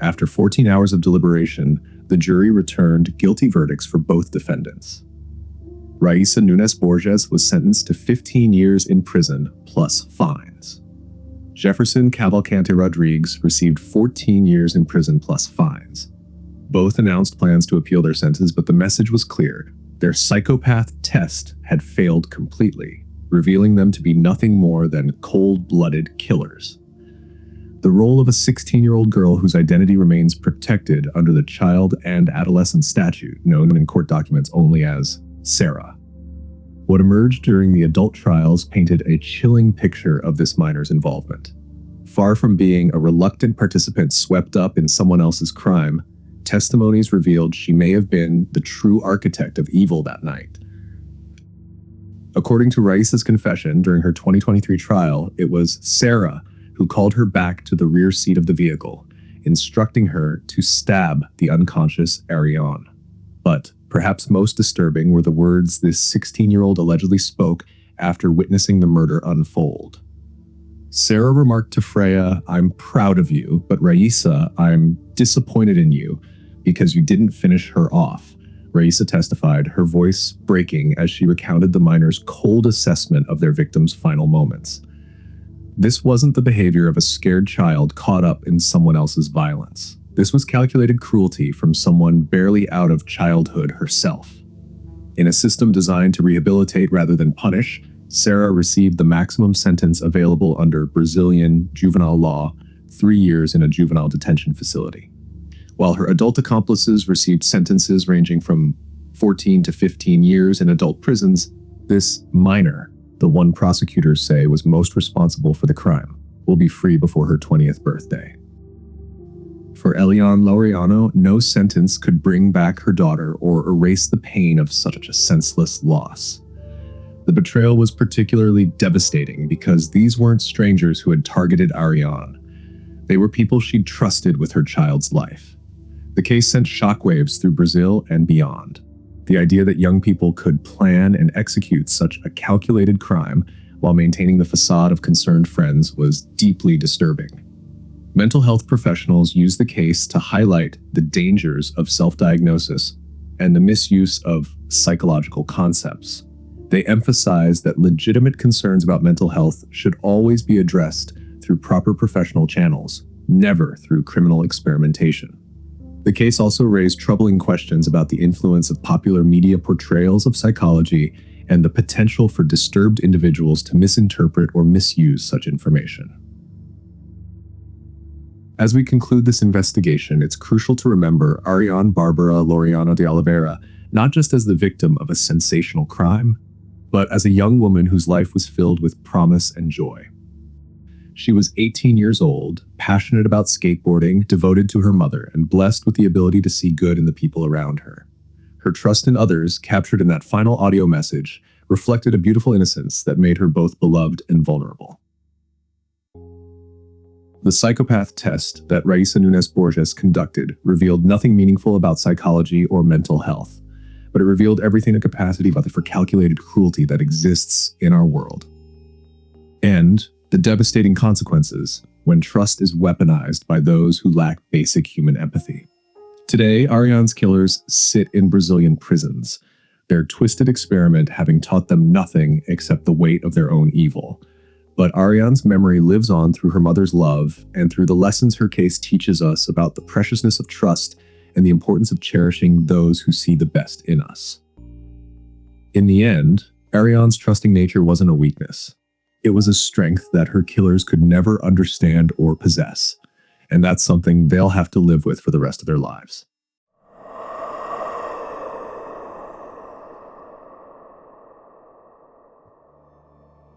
After 14 hours of deliberation, the jury returned guilty verdicts for both defendants. Raisa Nunes Borges was sentenced to 15 years in prison plus fines. Jefferson Cavalcante Rodriguez received 14 years in prison plus fines. Both announced plans to appeal their sentence, but the message was clear. Their psychopath test had failed completely, revealing them to be nothing more than cold-blooded killers. The role of a 16-year-old girl whose identity remains protected under the child and adolescent statute, known in court documents only as Sarah. What emerged during the adult trials painted a chilling picture of this minor's involvement. Far from being a reluctant participant swept up in someone else's crime, testimonies revealed she may have been the true architect of evil that night. According to Raisa's confession during her 2023 trial, it was Sarah who called her back to the rear seat of the vehicle, instructing her to stab the unconscious Ariane. But perhaps most disturbing were the words this 16-year-old allegedly spoke after witnessing the murder unfold. Sarah remarked to Freya, "I'm proud of you, but Raisa, I'm disappointed in you because you didn't finish her off. Raisa testified, her voice breaking as she recounted the miners' cold assessment of their victims' final moments. This wasn't the behavior of a scared child caught up in someone else's violence. This was calculated cruelty from someone barely out of childhood herself. In a system designed to rehabilitate rather than punish, Sarah received the maximum sentence available under Brazilian juvenile law, 3 years in a juvenile detention facility. While her adult accomplices received sentences ranging from 14 to 15 years in adult prisons, this minor, the one prosecutors say was most responsible for the crime, will be free before her 20th birthday. For Eliane Laureano, no sentence could bring back her daughter or erase the pain of such a senseless loss. The betrayal was particularly devastating because these weren't strangers who had targeted Ariane. They were people she'd trusted with her child's life. The case sent shockwaves through Brazil and beyond. The idea that young people could plan and execute such a calculated crime while maintaining the facade of concerned friends was deeply disturbing. Mental health professionals used the case to highlight the dangers of self-diagnosis and the misuse of psychological concepts. They emphasized that legitimate concerns about mental health should always be addressed through proper professional channels, never through criminal experimentation. The case also raised troubling questions about the influence of popular media portrayals of psychology and the potential for disturbed individuals to misinterpret or misuse such information. As we conclude this investigation, it's crucial to remember Ariane Bárbara Laureano de Oliveira not just as the victim of a sensational crime, but as a young woman whose life was filled with promise and joy. She was 18 years old, passionate about skateboarding, devoted to her mother, and blessed with the ability to see good in the people around her. Her trust in others, captured in that final audio message, reflected a beautiful innocence that made her both beloved and vulnerable. The psychopath test that Raisa Nunes Borges conducted revealed nothing meaningful about psychology or mental health, but it revealed everything in capacity for calculated cruelty that exists in our world. And the devastating consequences when trust is weaponized by those who lack basic human empathy. Today, Ariane's killers sit in Brazilian prisons, their twisted experiment having taught them nothing except the weight of their own evil. But Ariane's memory lives on through her mother's love and through the lessons her case teaches us about the preciousness of trust and the importance of cherishing those who see the best in us. In the end, Ariane's trusting nature wasn't a weakness. It was a strength that her killers could never understand or possess, and that's something they'll have to live with for the rest of their lives.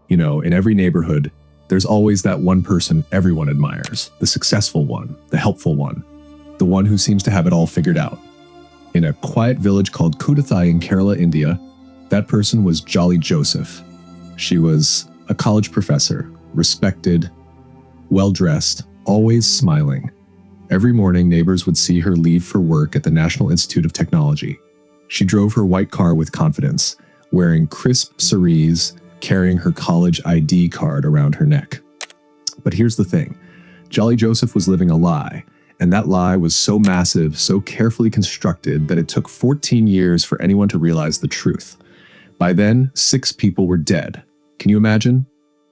You know, in every neighborhood, there's always that one person everyone admires, the successful one, the helpful one, the one who seems to have it all figured out. In a quiet village called Koodathai in Kerala, India, that person was Jolly Joseph. She was a college professor, respected, well-dressed, always smiling. Every morning, neighbors would see her leave for work at the National Institute of Technology. She drove her white car with confidence, wearing crisp cerise, carrying her college ID card around her neck. But here's the thing. Jolly Joseph was living a lie, and that lie was so massive, so carefully constructed that it took 14 years for anyone to realize the truth. By then, 6 people were dead. Can you imagine?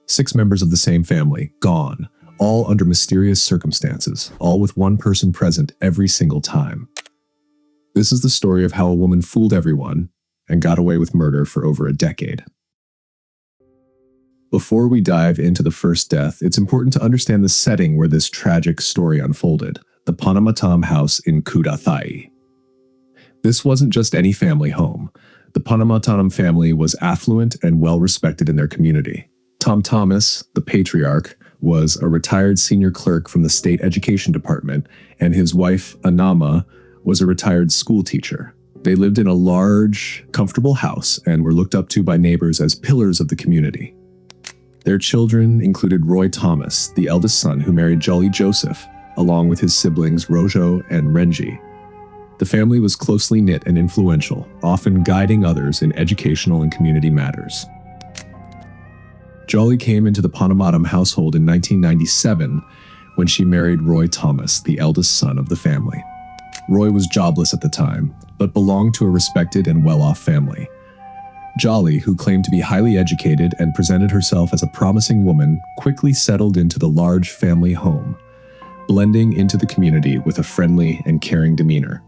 6 members of the same family, gone, all under mysterious circumstances, all with one person present every single time. This is the story of how a woman fooled everyone and got away with murder for over a decade. Before we dive into the first death, it's important to understand the setting where this tragic story unfolded, the Panamatam house in Koodathai. This wasn't just any family home. The Panamatam family was affluent and well-respected in their community. Tom Thomas, the patriarch, was a retired senior clerk from the state education department, and his wife, Anama, was a retired school teacher. They lived in a large, comfortable house and were looked up to by neighbors as pillars of the community. Their children included Roy Thomas, the eldest son who married Jolly Joseph, along with his siblings Rojo and Renji. The family was closely knit and influential, often guiding others in educational and community matters. Jolly came into the Panamatam household in 1997 when she married Roy Thomas, the eldest son of the family. Roy was jobless at the time, but belonged to a respected and well-off family. Jolly, who claimed to be highly educated and presented herself as a promising woman, quickly settled into the large family home, blending into the community with a friendly and caring demeanor.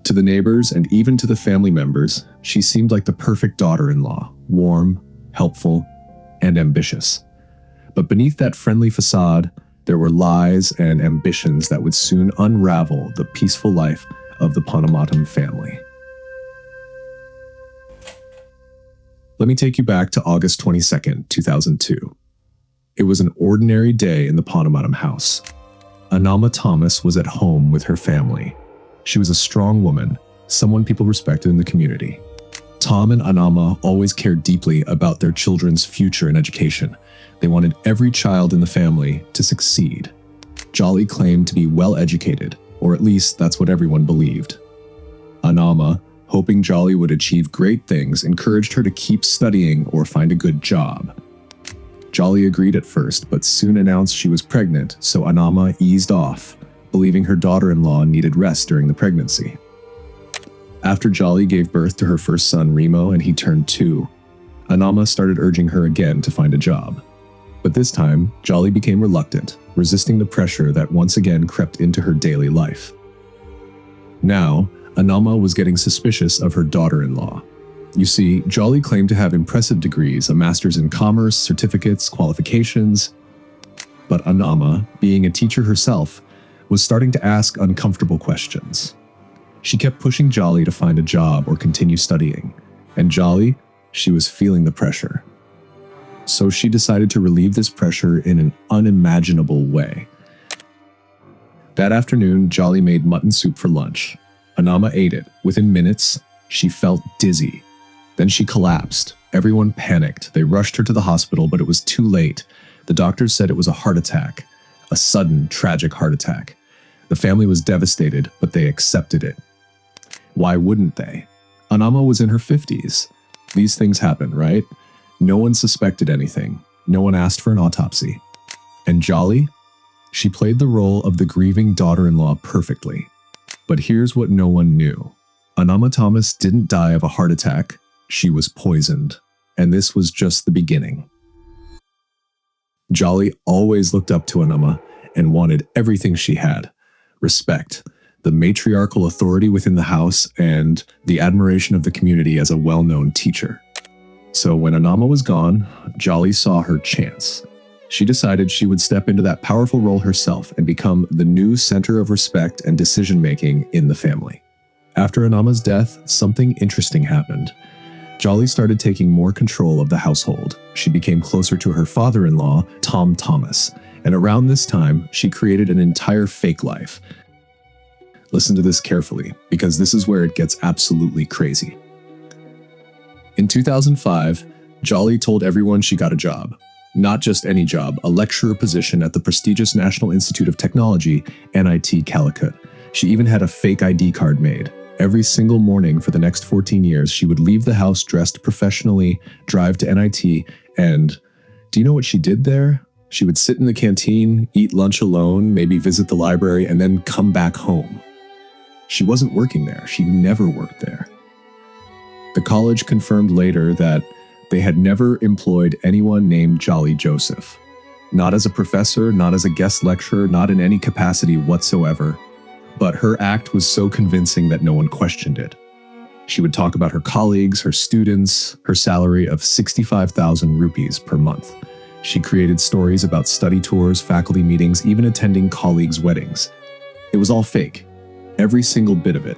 To the neighbors and even to the family members, she seemed like the perfect daughter-in-law, warm, helpful, and ambitious. But beneath that friendly facade, there were lies and ambitions that would soon unravel the peaceful life of the Panamatum family. Let me take you back to August 22nd, 2002. It was an ordinary day in the Panamatum house. Anama Thomas was at home with her family. She was a strong woman, someone people respected in the community. Tom and Anama always cared deeply about their children's future and education. They wanted every child in the family to succeed. Jolly claimed to be well educated, or at least that's what everyone believed. Anama, hoping Jolly would achieve great things, encouraged her to keep studying or find a good job. Jolly agreed at first, but soon announced she was pregnant, so Anama eased off, believing her daughter-in-law needed rest during the pregnancy. After Jolly gave birth to her first son, Remo, and he turned 2, Anama started urging her again to find a job. But this time, Jolly became reluctant, resisting the pressure that once again crept into her daily life. Now, Anama was getting suspicious of her daughter-in-law. You see, Jolly claimed to have impressive degrees, a master's in commerce, certificates, qualifications. But Anama, being a teacher herself, was starting to ask uncomfortable questions. She kept pushing Jolly to find a job or continue studying, and Jolly, she was feeling the pressure. So she decided to relieve this pressure in an unimaginable way. That afternoon, Jolly made mutton soup for lunch. Anama ate it. Within minutes, she felt dizzy. Then she collapsed. Everyone panicked. They rushed her to the hospital, but it was too late. The doctors said it was a heart attack, a sudden, tragic heart attack. The family was devastated, but they accepted it. Why wouldn't they? Anama was in her 50s. These things happen, right? No one suspected anything. No one asked for an autopsy. And Jolly? She played the role of the grieving daughter-in-law perfectly. But here's what no one knew. Anama Thomas didn't die of a heart attack. She was poisoned. And this was just the beginning. Jolly always looked up to Anama and wanted everything she had. Respect, the matriarchal authority within the house, and the admiration of the community as a well-known teacher. So when Anama was gone, Jolly saw her chance. She decided she would step into that powerful role herself and become the new center of respect and decision-making in the family. After Anama's death, something interesting happened. Jolly started taking more control of the household. She became closer to her father-in-law, Tom Thomas, and around this time, she created an entire fake life. Listen to this carefully, because this is where it gets absolutely crazy. In 2005, Jolly told everyone she got a job. Not just any job, a lecturer position at the prestigious National Institute of Technology, NIT Calicut. She even had a fake ID card made. Every single morning for the next 14 years, she would leave the house dressed professionally, drive to NIT, and do you know what she did there? She would sit in the canteen, eat lunch alone, maybe visit the library, and then come back home. She wasn't working there. She never worked there. The college confirmed later that they had never employed anyone named Jolly Joseph. Not as a professor, not as a guest lecturer, not in any capacity whatsoever. But her act was so convincing that no one questioned it. She would talk about her colleagues, her students, her salary of 65,000 rupees per month. She created stories about study tours, faculty meetings, even attending colleagues' weddings. It was all fake. Every single bit of it.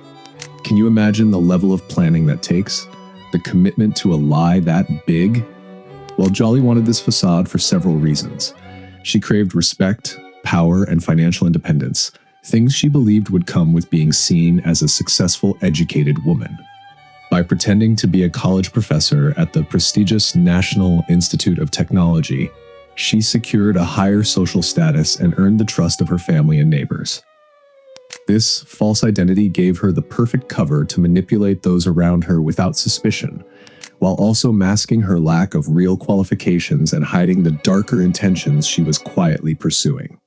Can you imagine the level of planning that takes? The commitment to a lie that big? Well, Jolly wanted this facade for several reasons. She craved respect, power, and financial independence, things she believed would come with being seen as a successful, educated woman. By pretending to be a college professor at the prestigious National Institute of Technology, she secured a higher social status and earned the trust of her family and neighbors. This false identity gave her the perfect cover to manipulate those around her without suspicion, while also masking her lack of real qualifications and hiding the darker intentions she was quietly pursuing.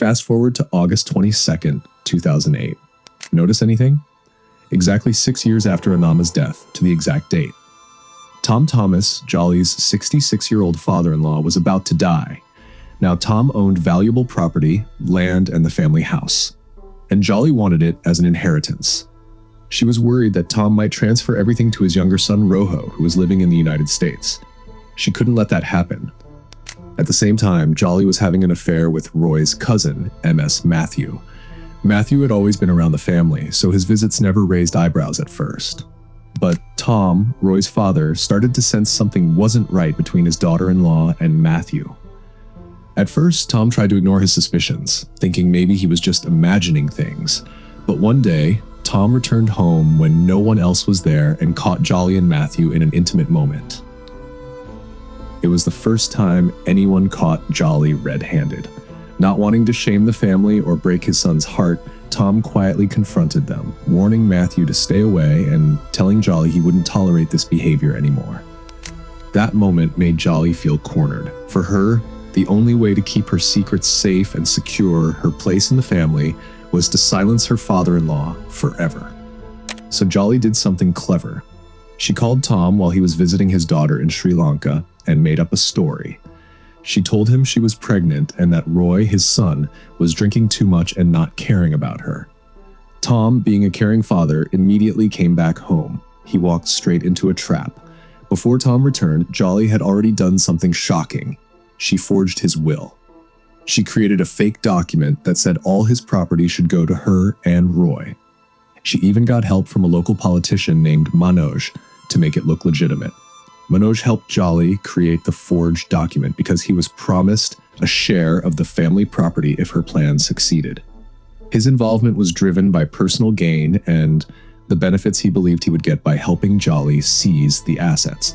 Fast forward to August 22nd, 2008. Notice anything? Exactly 6 years after Anama's death, to the exact date. Tom Thomas, Jolly's 66-year-old father-in-law, was about to die. Now, Tom owned valuable property, land, and the family house. And Jolly wanted it as an inheritance. She was worried that Tom might transfer everything to his younger son, Rojo, who was living in the United States. She couldn't let that happen. At the same time, Jolly was having an affair with Roy's cousin, MS Matthew. Matthew had always been around the family, so his visits never raised eyebrows at first. But Tom, Roy's father, started to sense something wasn't right between his daughter-in-law and Matthew. At first, Tom tried to ignore his suspicions, thinking maybe he was just imagining things. But one day, Tom returned home when no one else was there and caught Jolly and Matthew in an intimate moment. It was the first time anyone caught Jolly red-handed. Not wanting to shame the family or break his son's heart, Tom quietly confronted them, warning Matthew to stay away and telling Jolly he wouldn't tolerate this behavior anymore. That moment made Jolly feel cornered. For her, the only way to keep her secrets safe and secure her place in the family was to silence her father-in-law forever. So Jolly did something clever. She called Tom while he was visiting his daughter in Sri Lanka and made up a story. She told him she was pregnant and that Roy, his son, was drinking too much and not caring about her. Tom, being a caring father, immediately came back home. He walked straight into a trap. Before Tom returned, Jolly had already done something shocking. She forged his will. She created a fake document that said all his property should go to her and Roy. She even got help from a local politician named Manoj to make it look legitimate. Manoj helped Jolly create the forged document because he was promised a share of the family property if her plan succeeded. His involvement was driven by personal gain and the benefits he believed he would get by helping Jolly seize the assets.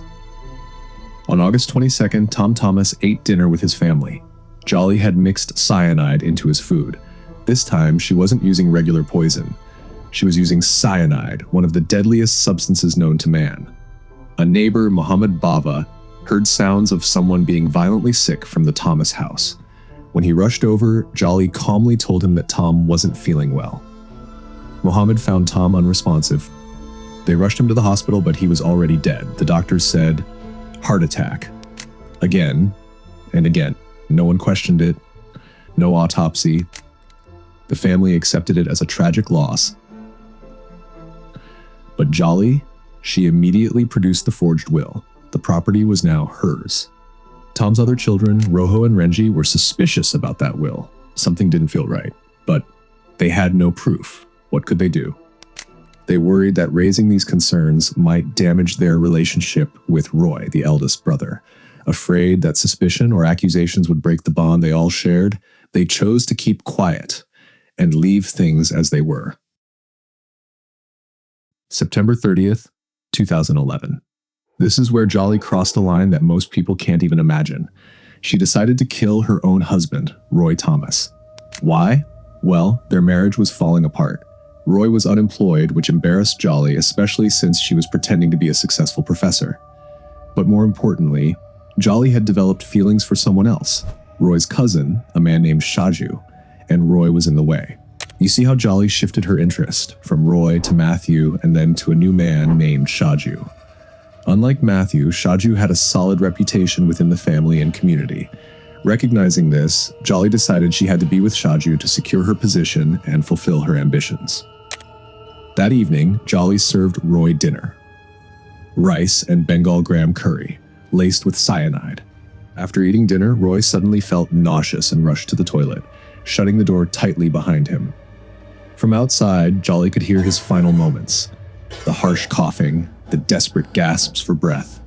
On August 22nd, Tom Thomas ate dinner with his family. Jolly had mixed cyanide into his food. This time, she wasn't using regular poison. She was using cyanide, one of the deadliest substances known to man. A neighbor, Muhammad Bava, heard sounds of someone being violently sick from the Thomas house. When he rushed over, Jolly calmly told him that Tom wasn't feeling well. Muhammad found Tom unresponsive. They rushed him to the hospital, but he was already dead. The doctors said, heart attack. Again and again. No one questioned it. No autopsy. The family accepted it as a tragic loss. But Jolly, she immediately produced the forged will. The property was now hers. Tom's other children, Rojo and Renji, were suspicious about that will. Something didn't feel right, but they had no proof. What could they do? They worried that raising these concerns might damage their relationship with Roy, the eldest brother. Afraid that suspicion or accusations would break the bond they all shared, they chose to keep quiet and leave things as they were. September 30th, 2011. This is where Jolly crossed a line that most people can't even imagine. She decided to kill her own husband, Roy Thomas. Why? Well, their marriage was falling apart. Roy was unemployed, which embarrassed Jolly, especially since she was pretending to be a successful professor. But more importantly, Jolly had developed feelings for someone else, Roy's cousin, a man named Shaju, and Roy was in the way. You see how Jolly shifted her interest, from Roy to Matthew and then to a new man named Shaju. Unlike Matthew, Shaju had a solid reputation within the family and community. Recognizing this, Jolly decided she had to be with Shaju to secure her position and fulfill her ambitions. That evening, Jolly served Roy dinner. Rice and Bengal graham curry, laced with cyanide. After eating dinner, Roy suddenly felt nauseous and rushed to the toilet, shutting the door tightly behind him. From outside, Jolly could hear his final moments, the harsh coughing, the desperate gasps for breath.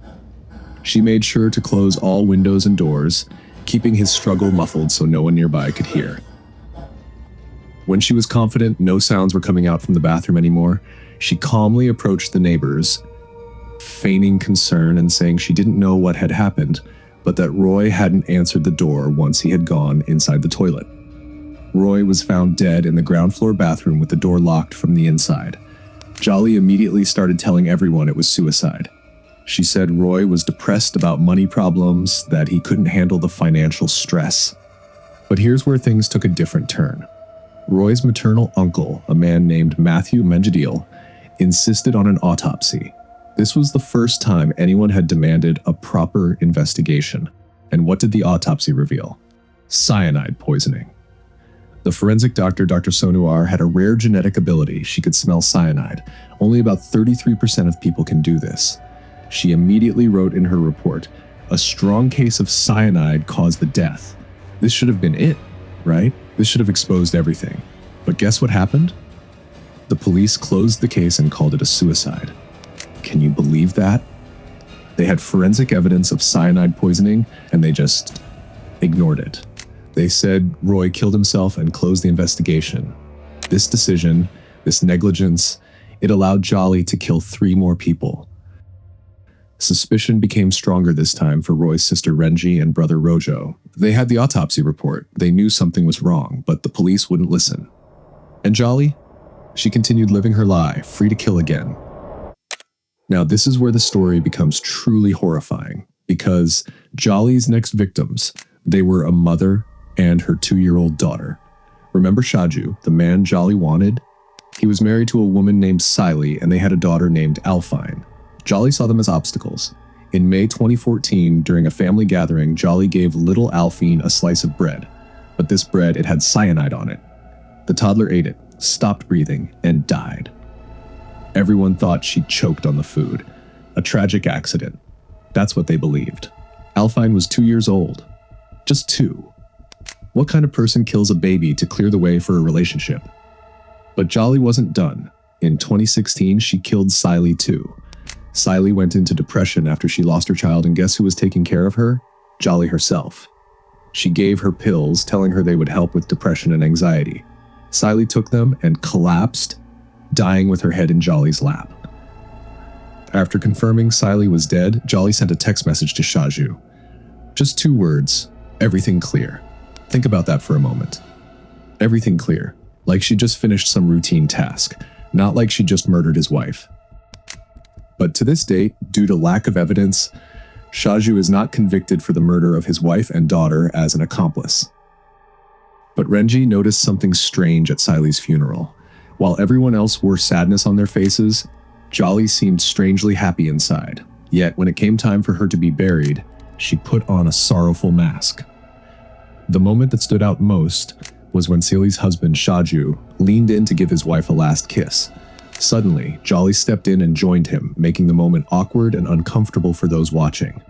She made sure to close all windows and doors, keeping his struggle muffled so no one nearby could hear. When she was confident no sounds were coming out from the bathroom anymore, she calmly approached the neighbors, feigning concern and saying she didn't know what had happened, but that Roy hadn't answered the door once he had gone inside the toilet. Roy was found dead in the ground floor bathroom with the door locked from the inside. Jolly immediately started telling everyone it was suicide. She said Roy was depressed about money problems, that he couldn't handle the financial stress. But here's where things took a different turn. Roy's maternal uncle, a man named Matthew Manjadil, insisted on an autopsy. This was the first time anyone had demanded a proper investigation. And what did the autopsy reveal? Cyanide poisoning. The forensic doctor, Dr. Sonuar, had a rare genetic ability. She could smell cyanide. Only about 33% of people can do this. She immediately wrote in her report, "A strong case of cyanide caused the death." This should have been it, right? This should have exposed everything. But guess what happened? The police closed the case and called it a suicide. Can you believe that? They had forensic evidence of cyanide poisoning, and they just ignored it. They said Roy killed himself and closed the investigation. This decision, this negligence, it allowed Jolly to kill 3 more people. Suspicion became stronger this time for Roy's sister Renji and brother Rojo. They had the autopsy report. They knew something was wrong, but the police wouldn't listen. And Jolly? She continued living her lie, free to kill again. Now, this is where the story becomes truly horrifying, because Jolly's next victims, they were a mother and her 2-year-old daughter. Remember Shaju, the man Jolly wanted? He was married to a woman named Siley, and they had a daughter named Alfine. Jolly saw them as obstacles. In May 2014, during a family gathering, Jolly gave little Alfine a slice of bread. But this bread, it had cyanide on it. The toddler ate it, stopped breathing, and died. Everyone thought she choked on the food. A tragic accident. That's what they believed. Alfine was 2 years old. Just 2. What kind of person kills a baby to clear the way for a relationship? But Jolly wasn't done. In 2016, she killed Siley too. Siley went into depression after she lost her child, and guess who was taking care of her? Jolly herself. She gave her pills, telling her they would help with depression and anxiety. Siley took them and collapsed, dying with her head in Jolly's lap. After confirming Siley was dead, Jolly sent a text message to Shaju. Just 2 words, everything clear. Think about that for a moment. Everything clear, like she just finished some routine task, not like she just murdered his wife. But to this date, due to lack of evidence, Shaju is not convicted for the murder of his wife and daughter as an accomplice. But Renji noticed something strange at Siley's funeral. While everyone else wore sadness on their faces, Jolly seemed strangely happy inside. Yet when it came time for her to be buried, she put on a sorrowful mask. The moment that stood out most was when Siley's husband, Shaju, leaned in to give his wife a last kiss. Suddenly, Jolly stepped in and joined him, making the moment awkward and uncomfortable for those watching.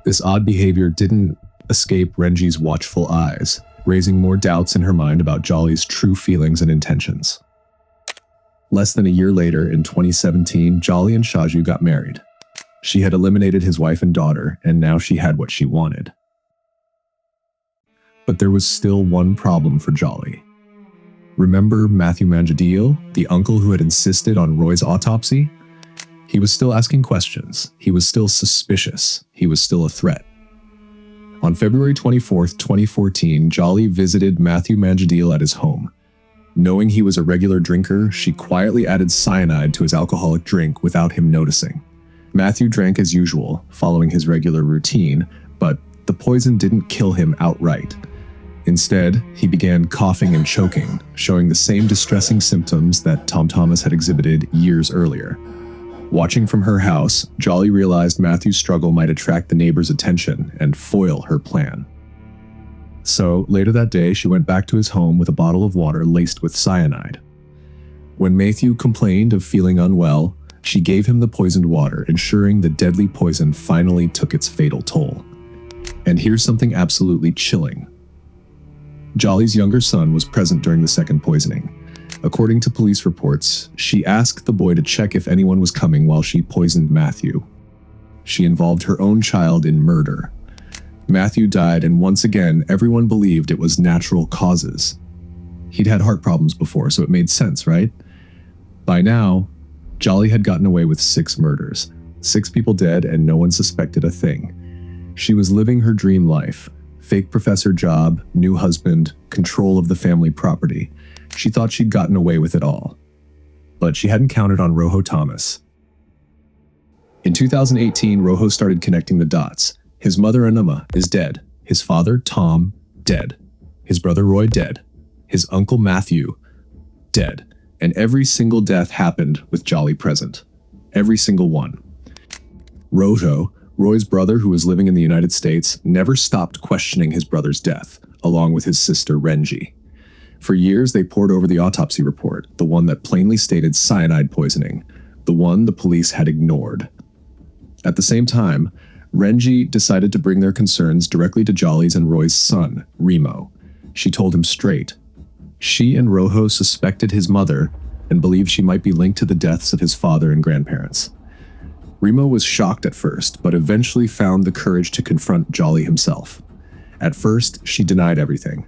This odd behavior didn't escape Renji's watchful eyes, raising more doubts in her mind about Jolly's true feelings and intentions. Less than a year later, in 2017, Jolly and Shaju got married. She had eliminated his wife and daughter, and now she had what she wanted. But there was still one problem for Jolly. Remember Matthew Manjadil, the uncle who had insisted on Roy's autopsy? He was still asking questions. He was still suspicious. He was still a threat. On February 24th, 2014, Jolly visited Matthew Manjadil at his home. Knowing he was a regular drinker, she quietly added cyanide to his alcoholic drink without him noticing. Matthew drank as usual, following his regular routine, but the poison didn't kill him outright. Instead, he began coughing and choking, showing the same distressing symptoms that Tom Thomas had exhibited years earlier. Watching from her house, Jolly realized Matthew's struggle might attract the neighbors' attention and foil her plan. So, later that day, she went back to his home with a bottle of water laced with cyanide. When Matthew complained of feeling unwell, she gave him the poisoned water, ensuring the deadly poison finally took its fatal toll. And here's something absolutely chilling. Jolly's younger son was present during the second poisoning. According to police reports, she asked the boy to check if anyone was coming while she poisoned Matthew. She involved her own child in murder. Matthew died, and once again, everyone believed it was natural causes. He'd had heart problems before, so it made sense, right? By now, Jolly had gotten away with 6 murders, 6 people dead, and no one suspected a thing. She was living her dream life. Fake professor job, new husband, control of the family property. She thought she'd gotten away with it all. But she hadn't counted on Rojo Thomas. In 2018, Rojo started connecting the dots. His mother, Anuma, is dead. His father, Tom, dead. His brother Roy dead. His uncle Matthew dead. And every single death happened with Jolly present. Every single one. Rojo, Roy's brother who was living in the United States, never stopped questioning his brother's death, along with his sister Renji. For years, they pored over the autopsy report, the one that plainly stated cyanide poisoning, the one the police had ignored. At the same time, Renji decided to bring their concerns directly to Jolly's and Roy's son, Remo. She told him straight. She and Rojo suspected his mother and believed she might be linked to the deaths of his father and grandparents. Remo was shocked at first, but eventually found the courage to confront Jolly himself. At first, she denied everything.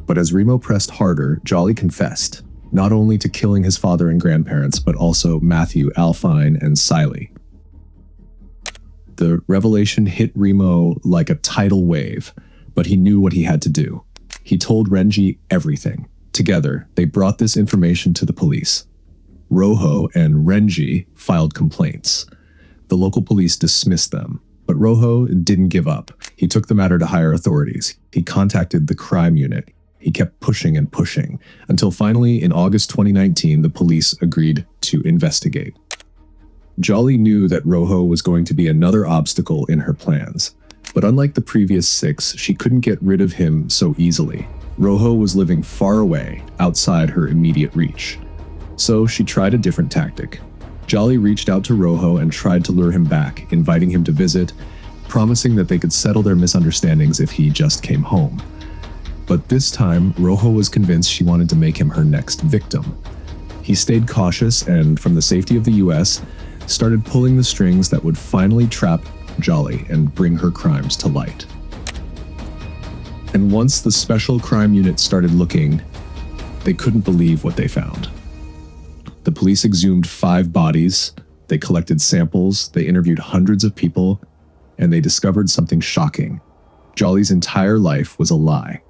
But as Remo pressed harder, Jolly confessed, not only to killing his father and grandparents, but also Matthew, Alphine, and Siley. The revelation hit Remo like a tidal wave, but he knew what he had to do. He told Renji everything. Together, they brought this information to the police. Rojo and Renji filed complaints. The local police dismissed them, but Rojo didn't give up. He took the matter to higher authorities. He contacted the crime unit. He kept pushing and pushing, until finally, in August 2019, the police agreed to investigate. Jolly knew that Rojo was going to be another obstacle in her plans, but unlike the previous 6, she couldn't get rid of him so easily. Rojo was living far away, outside her immediate reach. So she tried a different tactic. Jolly reached out to Rojo and tried to lure him back, inviting him to visit, promising that they could settle their misunderstandings if he just came home. But this time, Rojo was convinced she wanted to make him her next victim. He stayed cautious and, from the safety of the US, started pulling the strings that would finally trap Jolly and bring her crimes to light. And once the special crime unit started looking, they couldn't believe what they found. The police exhumed 5 bodies, they collected samples, they interviewed hundreds of people, and they discovered something shocking. Jolly's entire life was a lie.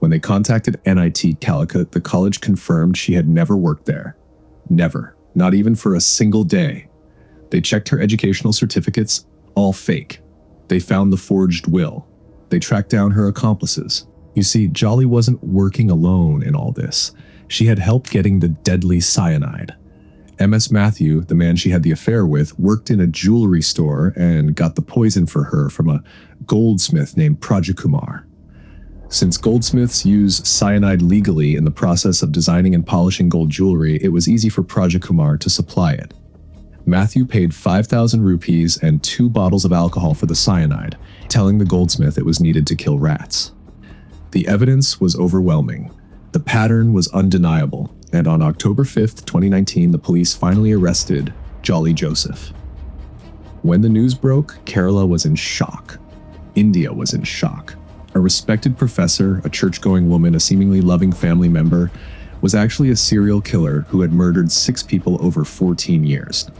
When they contacted NIT Calicut, the college confirmed she had never worked there. Never. Not even for a single day. They checked her educational certificates, all fake. They found the forged will. They tracked down her accomplices. You see, Jolly wasn't working alone in all this. She had help getting the deadly cyanide. MS Matthew, the man she had the affair with, worked in a jewelry store and got the poison for her from a goldsmith named Prajakumar. Since goldsmiths use cyanide legally in the process of designing and polishing gold jewelry, it was easy for Prajakumar to supply it. Matthew paid 5,000 rupees and 2 bottles of alcohol for the cyanide, telling the goldsmith it was needed to kill rats. The evidence was overwhelming. The pattern was undeniable, and on October 5th, 2019, the police finally arrested Jolly Joseph. When the news broke, Kerala was in shock. India was in shock. A respected professor, a church-going woman, a seemingly loving family member, was actually a serial killer who had murdered 6 people over 14 years.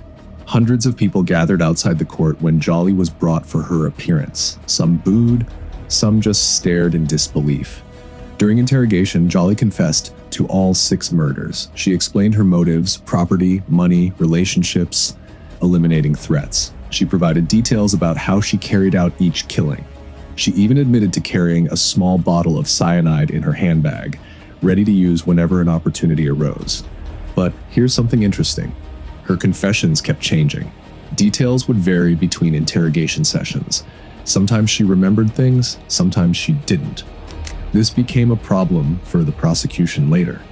Hundreds of people gathered outside the court when Jolly was brought for her appearance. Some booed, some just stared in disbelief. During interrogation, Jolly confessed to all 6 murders. She explained her motives, property, money, relationships, eliminating threats. She provided details about how she carried out each killing. She even admitted to carrying a small bottle of cyanide in her handbag, ready to use whenever an opportunity arose. But here's something interesting. Her confessions kept changing. Details would vary between interrogation sessions. Sometimes she remembered things, sometimes she didn't. This became a problem for the prosecution later.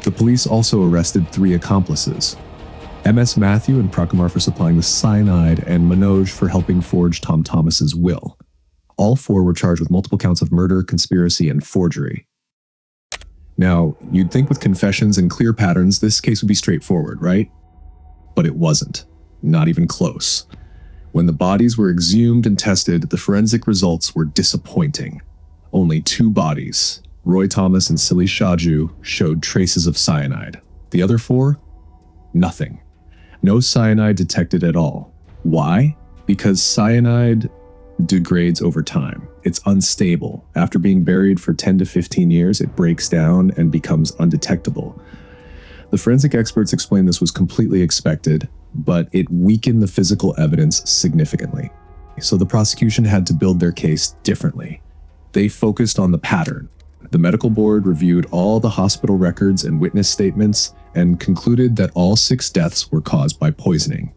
The police also arrested 3 accomplices. MS Matthew and Prakumar for supplying the cyanide, and Manoj for helping forge Tom Thomas's will. All 4 were charged with multiple counts of murder, conspiracy, and forgery. Now, you'd think with confessions and clear patterns, this case would be straightforward, right? But it wasn't. Not even close. When the bodies were exhumed and tested, the forensic results were disappointing. Only 2 bodies, Roy Thomas and Silly Shaju, showed traces of cyanide. The other 4? Nothing. No cyanide detected at all. Why? Because cyanide degrades over time. It's unstable. After being buried for 10 to 15 years, it breaks down and becomes undetectable. The forensic experts explained this was completely expected, but it weakened the physical evidence significantly. So the prosecution had to build their case differently. They focused on the pattern. The medical board reviewed all the hospital records and witness statements and concluded that all 6 deaths were caused by poisoning.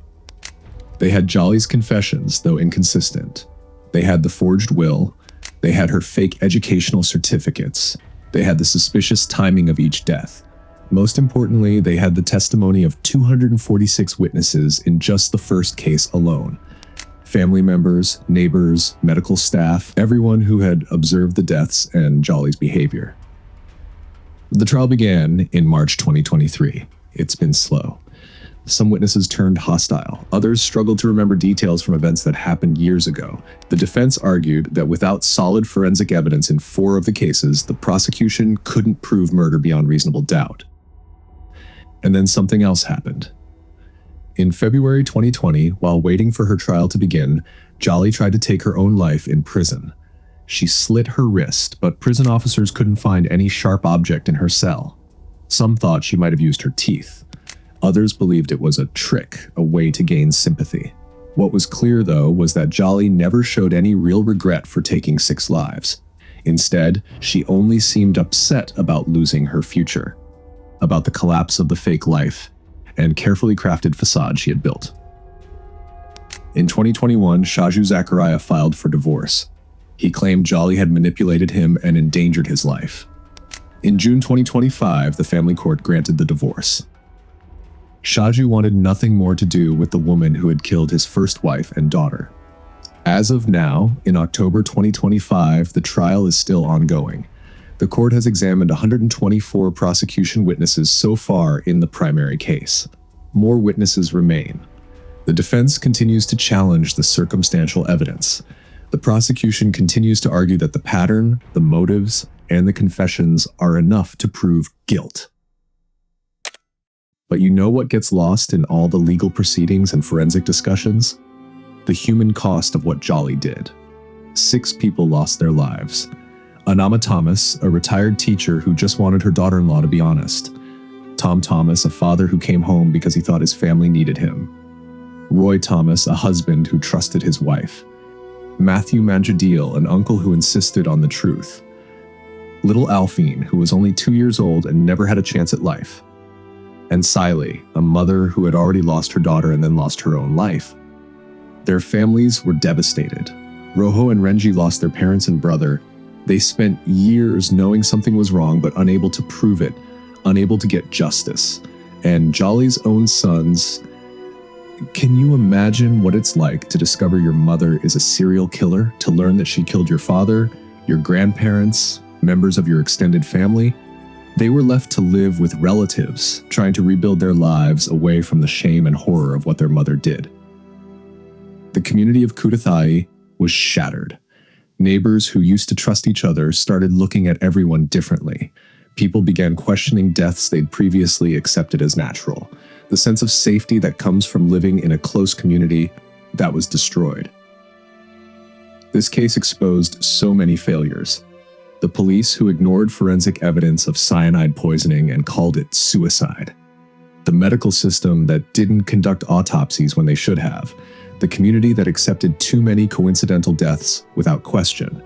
They had Jolly's confessions, though inconsistent. They had the forged will. They had her fake educational certificates. They had the suspicious timing of each death. Most importantly, they had the testimony of 246 witnesses in just the first case alone. Family members, neighbors, medical staff, everyone who had observed the deaths and Jolly's behavior. The trial began in March 2023. It's been slow. Some witnesses turned hostile. Others struggled to remember details from events that happened years ago. The defense argued that without solid forensic evidence in 4 of the cases, the prosecution couldn't prove murder beyond reasonable doubt. And then something else happened. In February 2020, while waiting for her trial to begin, Jolly tried to take her own life in prison. She slit her wrist, but prison officers couldn't find any sharp object in her cell. Some thought she might have used her teeth. Others believed it was a trick, a way to gain sympathy. What was clear, though, was that Jolly never showed any real regret for taking 6 lives. Instead, she only seemed upset about losing her future, about the collapse of the fake life and carefully crafted facade she had built. In 2021, Shaju Zachariah filed for divorce. He claimed Jolly had manipulated him and endangered his life. In June 2025, the family court granted the divorce. Shaju wanted nothing more to do with the woman who had killed his first wife and daughter. As of now, in October 2025, the trial is still ongoing. The court has examined 124 prosecution witnesses so far in the primary case. More witnesses remain. The defense continues to challenge the circumstantial evidence. The prosecution continues to argue that the pattern, the motives, and the confessions are enough to prove guilt. But you know what gets lost in all the legal proceedings and forensic discussions? The human cost of what Jolly did. 6 people lost their lives. Anama Thomas, a retired teacher who just wanted her daughter-in-law to be honest. Tom Thomas, a father who came home because he thought his family needed him. Roy Thomas, a husband who trusted his wife. Matthew Manjadil, an uncle who insisted on the truth. Little Alphine, who was only 2 years old and never had a chance at life. And Siley, a mother who had already lost her daughter and then lost her own life. Their families were devastated. Rojo and Renji lost their parents and brother. They spent years knowing something was wrong but unable to prove it, unable to get justice. And Jolly's own sons... Can you imagine what it's like to discover your mother is a serial killer, to learn that she killed your father, your grandparents, members of your extended family? They were left to live with relatives, trying to rebuild their lives away from the shame and horror of what their mother did. The community of Koodathai was shattered. Neighbors who used to trust each other started looking at everyone differently. People began questioning deaths they'd previously accepted as natural. The sense of safety that comes from living in a close community, that was destroyed. This case exposed so many failures. The police who ignored forensic evidence of cyanide poisoning and called it suicide. The medical system that didn't conduct autopsies when they should have. The community that accepted too many coincidental deaths without question.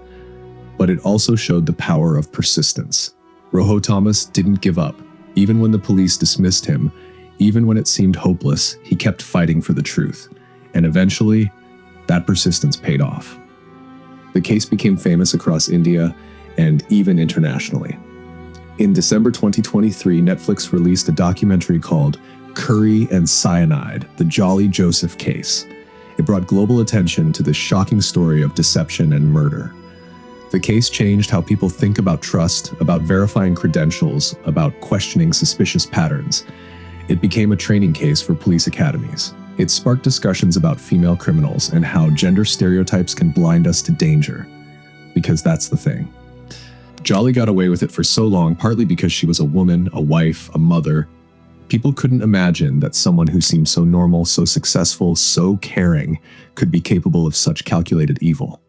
But it also showed the power of persistence. Rojo Thomas didn't give up. Even when the police dismissed him, even when it seemed hopeless, he kept fighting for the truth. And eventually, that persistence paid off. The case became famous across India and even internationally. In December 2023, Netflix released a documentary called Curry and Cyanide, the Jolly Joseph Case. It brought global attention to this shocking story of deception and murder. The case changed how people think about trust, about verifying credentials, about questioning suspicious patterns. It became a training case for police academies. It sparked discussions about female criminals and how gender stereotypes can blind us to danger. Because that's the thing. Jolly got away with it for so long, partly because she was a woman, a wife, a mother. People couldn't imagine that someone who seemed so normal, so successful, so caring, could be capable of such calculated evil.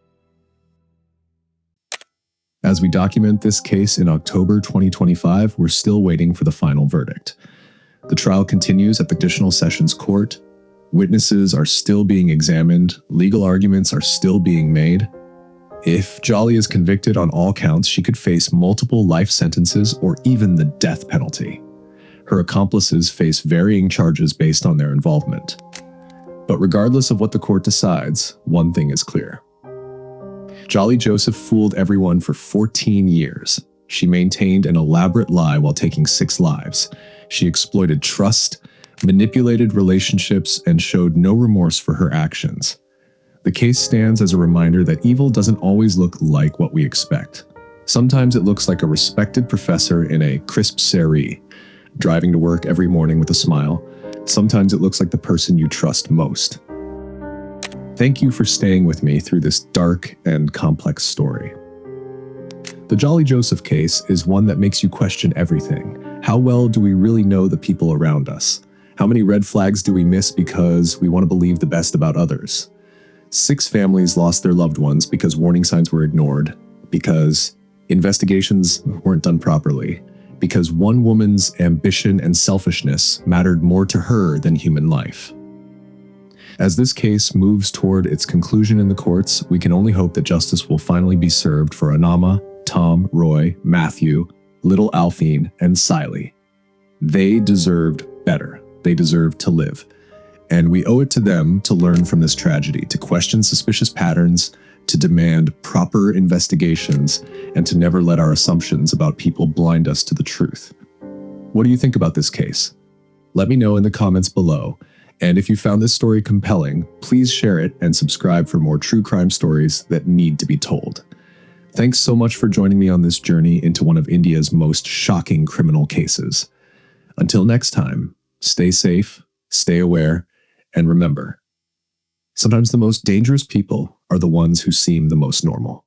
As we document this case in October 2025, we're still waiting for the final verdict. The trial continues at the Additional Sessions Court. Witnesses are still being examined. Legal arguments are still being made. If Jolly is convicted on all counts, she could face multiple life sentences or even the death penalty. Her accomplices face varying charges based on their involvement. But regardless of what the court decides, one thing is clear. Jolly Joseph fooled everyone for 14 years. She maintained an elaborate lie while taking 6 lives. She exploited trust, manipulated relationships, and showed no remorse for her actions. The case stands as a reminder that evil doesn't always look like what we expect. Sometimes it looks like a respected professor in a crisp sari, driving to work every morning with a smile. Sometimes it looks like the person you trust most. Thank you for staying with me through this dark and complex story. The Jolly Joseph case is one that makes you question everything. How well do we really know the people around us? How many red flags do we miss because we want to believe the best about others? 6 families lost their loved ones because warning signs were ignored, because investigations weren't done properly, because one woman's ambition and selfishness mattered more to her than human life. As this case moves toward its conclusion in the courts, we can only hope that justice will finally be served for Anama, Tom, Roy, Matthew, little Alphine, and Siley. They deserved better. They deserved to live. And we owe it to them to learn from this tragedy, to question suspicious patterns, to demand proper investigations, and to never let our assumptions about people blind us to the truth. What do you think about this case? Let me know in the comments below. And if you found this story compelling, please share it and subscribe for more true crime stories that need to be told. Thanks so much for joining me on this journey into one of India's most shocking criminal cases. Until next time, stay safe, stay aware, and remember, sometimes the most dangerous people are the ones who seem the most normal.